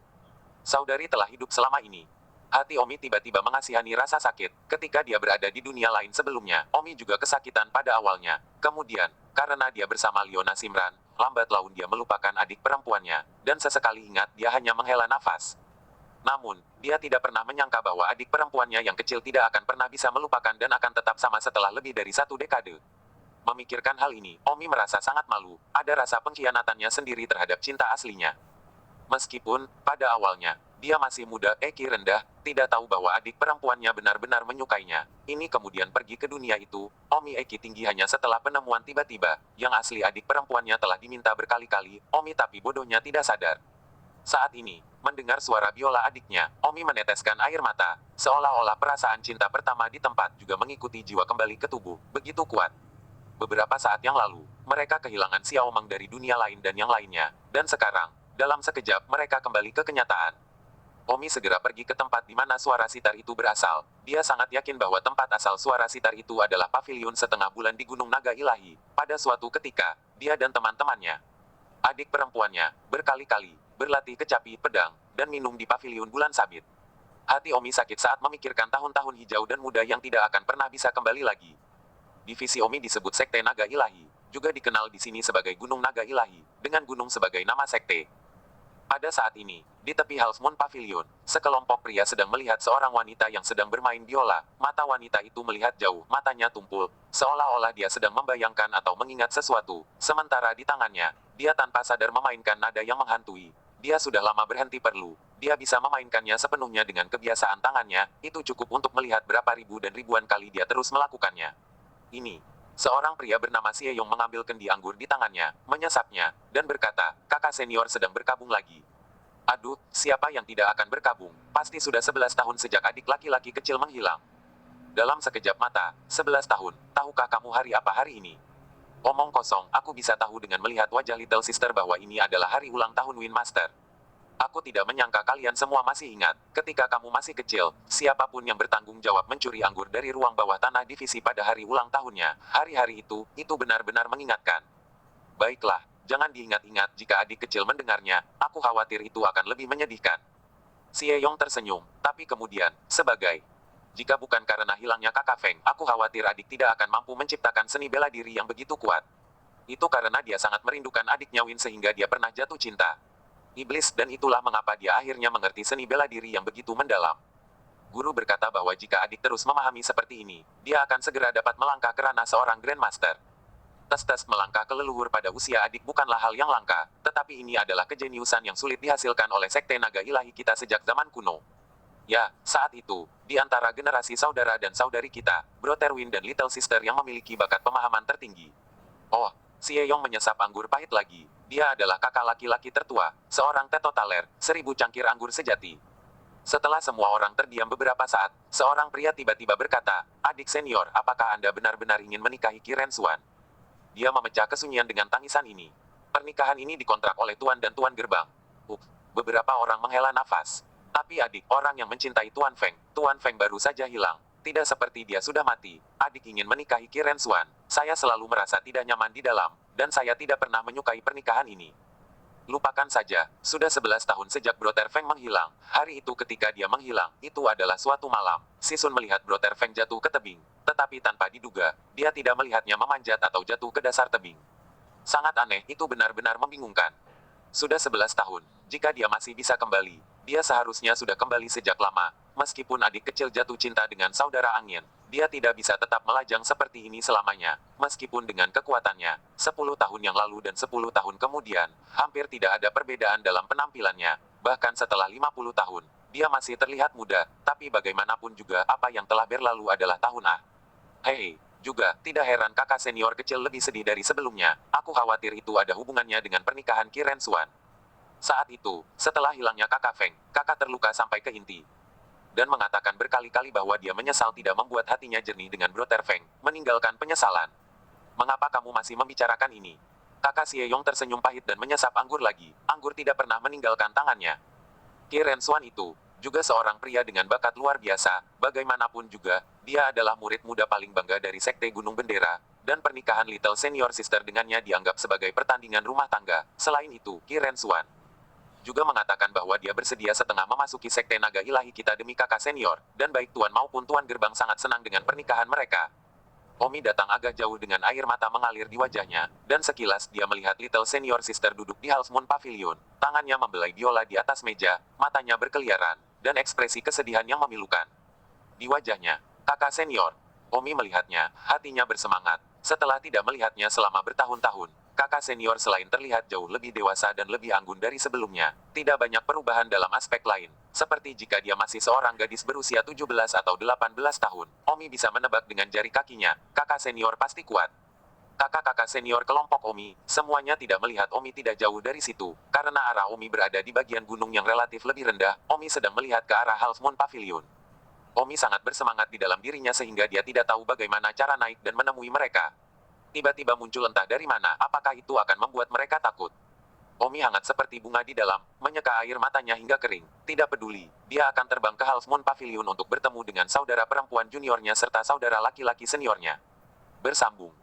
Saudari telah hidup selama ini. Hati Omi tiba-tiba mengasihani rasa sakit, ketika dia berada di dunia lain sebelumnya, Omi juga kesakitan pada awalnya. Kemudian, karena dia bersama Leona Simran, lambat laun dia melupakan adik perempuannya, dan sesekali ingat dia hanya menghela nafas. Namun, dia tidak pernah menyangka bahwa adik perempuannya yang kecil tidak akan pernah bisa melupakan dan akan tetap sama setelah lebih dari 1 dekade. Memikirkan hal ini, Omi merasa sangat malu, ada rasa pengkhianatannya sendiri terhadap cinta aslinya. Meskipun, pada awalnya, dia masih muda, Eki rendah, tidak tahu bahwa adik perempuannya benar-benar menyukainya. Ini kemudian pergi ke dunia itu, Omi Eki tinggi hanya setelah penemuan tiba-tiba, yang asli adik perempuannya telah diminta berkali-kali, Omi tapi bodohnya tidak sadar. Saat ini, mendengar suara biola adiknya, Omi meneteskan air mata, seolah-olah perasaan cinta pertama di tempat juga mengikuti jiwa kembali ke tubuh, begitu kuat. Beberapa saat yang lalu, mereka kehilangan Xiaomeng dari dunia lain dan yang lainnya, dan sekarang, dalam sekejap mereka kembali ke kenyataan. Omi segera pergi ke tempat di mana suara sitar itu berasal. Dia sangat yakin bahwa tempat asal suara sitar itu adalah pavilion setengah bulan di Gunung Naga Ilahi. Pada suatu ketika, dia dan teman-temannya, adik perempuannya, berkali-kali berlatih kecapi pedang dan minum di pavilion bulan sabit. Hati Omi sakit saat memikirkan tahun-tahun hijau dan muda yang tidak akan pernah bisa kembali lagi. Divisi Omi disebut Sekte Naga Ilahi, juga dikenal di sini sebagai Gunung Naga Ilahi, dengan gunung sebagai nama sekte. Pada saat ini, di tepi Half Moon Pavilion, sekelompok pria sedang melihat seorang wanita yang sedang bermain biola. Mata wanita itu melihat jauh, matanya tumpul, seolah-olah dia sedang membayangkan atau mengingat sesuatu. Sementara di tangannya, dia tanpa sadar memainkan nada yang menghantui. Dia sudah lama berhenti perlu. Dia bisa memainkannya sepenuhnya dengan kebiasaan tangannya, itu cukup untuk melihat berapa ribu dan ribuan kali dia terus melakukannya. Ini. Seorang pria bernama Sieyong mengambil kendi anggur di tangannya, menyesapnya, dan berkata, kakak senior sedang berkabung lagi. Aduh, siapa yang tidak akan berkabung? Pasti sudah 11 tahun sejak adik laki-laki kecil menghilang. Dalam sekejap mata, 11 tahun, tahukah kamu hari apa hari ini? Omong kosong, aku bisa tahu dengan melihat wajah Little Sister bahwa ini adalah hari ulang tahun Wind Master. Aku tidak menyangka kalian semua masih ingat, ketika kamu masih kecil, siapapun yang bertanggung jawab mencuri anggur dari ruang bawah tanah divisi pada hari ulang tahunnya, hari-hari itu benar-benar mengingatkan. Baiklah, jangan diingat-ingat jika adik kecil mendengarnya, aku khawatir itu akan lebih menyedihkan. Sieyong tersenyum, tapi kemudian, jika bukan karena hilangnya kakak Feng, aku khawatir adik tidak akan mampu menciptakan seni bela diri yang begitu kuat. Itu karena dia sangat merindukan adiknya Win sehingga dia pernah jatuh cinta. Iblis, dan itulah mengapa dia akhirnya mengerti seni bela diri yang begitu mendalam. Guru berkata bahwa jika adik terus memahami seperti ini, dia akan segera dapat melangkah ke ranah seorang Grandmaster. Tes-tes melangkah ke leluhur pada usia adik bukanlah hal yang langka, tetapi ini adalah kejeniusan yang sulit dihasilkan oleh Sekte Naga Ilahi kita sejak zaman kuno. Ya, saat itu, di antara generasi saudara dan saudari kita, Brother Win dan Little Sister yang memiliki bakat pemahaman tertinggi. Oh, Sieyong menyesap anggur pahit lagi. Dia adalah kakak laki-laki tertua, seorang tetotaler, 1000 cangkir anggur sejati. Setelah semua orang terdiam beberapa saat, seorang pria tiba-tiba berkata, adik senior, apakah Anda benar-benar ingin menikahi Qi Rensuan? Dia memecah kesunyian dengan tangisan ini. Pernikahan ini dikontrak oleh Tuan dan Tuan Gerbang. Beberapa orang menghela nafas. Tapi adik, orang yang mencintai Tuan Feng baru saja hilang. Tidak seperti dia sudah mati. Adik ingin menikahi Qi Rensuan. Saya selalu merasa tidak nyaman di dalam, dan saya tidak pernah menyukai pernikahan ini. Lupakan saja, sudah 11 tahun sejak Brother Feng menghilang. Hari itu ketika dia menghilang, itu adalah suatu malam. Si Sun melihat Brother Feng jatuh ke tebing. Tetapi tanpa diduga, dia tidak melihatnya memanjat atau jatuh ke dasar tebing. Sangat aneh, itu benar-benar membingungkan. Sudah 11 tahun, jika dia masih bisa kembali, dia seharusnya sudah kembali sejak lama. Meskipun adik kecil jatuh cinta dengan saudara angin, dia tidak bisa tetap melajang seperti ini selamanya. Meskipun dengan kekuatannya, 10 tahun yang lalu dan 10 tahun kemudian, hampir tidak ada perbedaan dalam penampilannya. Bahkan setelah 50 tahun, dia masih terlihat muda, tapi bagaimanapun juga apa yang telah berlalu adalah tahun Hei, juga, tidak heran kakak senior kecil lebih sedih dari sebelumnya. Aku khawatir itu ada hubungannya dengan pernikahan Qi Rensuan. Saat itu, setelah hilangnya kakak Feng, kakak terluka sampai ke inti. Dan mengatakan berkali-kali bahwa dia menyesal tidak membuat hatinya jernih dengan Brother Feng, meninggalkan penyesalan. Mengapa kamu masih membicarakan ini? Kakak Sieyong tersenyum pahit dan menyesap anggur lagi. Anggur tidak pernah meninggalkan tangannya. Qi Rensuan itu, juga seorang pria dengan bakat luar biasa, bagaimanapun juga, dia adalah murid muda paling bangga dari Sekte Gunung Bendera, dan pernikahan Little Senior Sister dengannya dianggap sebagai pertandingan rumah tangga. Selain itu, Qi Rensuan juga mengatakan bahwa dia bersedia setengah memasuki Sekte Naga Ilahi kita demi kakak senior, dan baik Tuan maupun Tuan Gerbang sangat senang dengan pernikahan mereka. Omi datang agak jauh dengan air mata mengalir di wajahnya, dan sekilas dia melihat Little Senior Sister duduk di Half Moon Pavilion. Tangannya membelai biola di atas meja, matanya berkeliaran, dan ekspresi kesedihan yang memilukan di wajahnya. Kakak senior. Omi melihatnya, hatinya bersemangat. Setelah tidak melihatnya selama bertahun-tahun, kakak senior selain terlihat jauh lebih dewasa dan lebih anggun dari sebelumnya, tidak banyak perubahan dalam aspek lain. Seperti jika dia masih seorang gadis berusia 17 atau 18 tahun, Omi bisa menebak dengan jari kakinya, kakak senior pasti kuat. Kakak-kakak senior kelompok Omi, semuanya tidak melihat Omi tidak jauh dari situ, karena arah Omi berada di bagian gunung yang relatif lebih rendah. Omi sedang melihat ke arah Half Moon Pavilion. Omi sangat bersemangat di dalam dirinya sehingga dia tidak tahu bagaimana cara naik dan menemui mereka. Tiba-tiba muncul entah dari mana, apakah itu akan membuat mereka takut? Omi hangat seperti bunga di dalam, menyeka air matanya hingga kering. Tidak peduli, dia akan terbang ke Half Moon Pavilion untuk bertemu dengan saudara perempuan juniornya serta saudara laki-laki seniornya. Bersambung.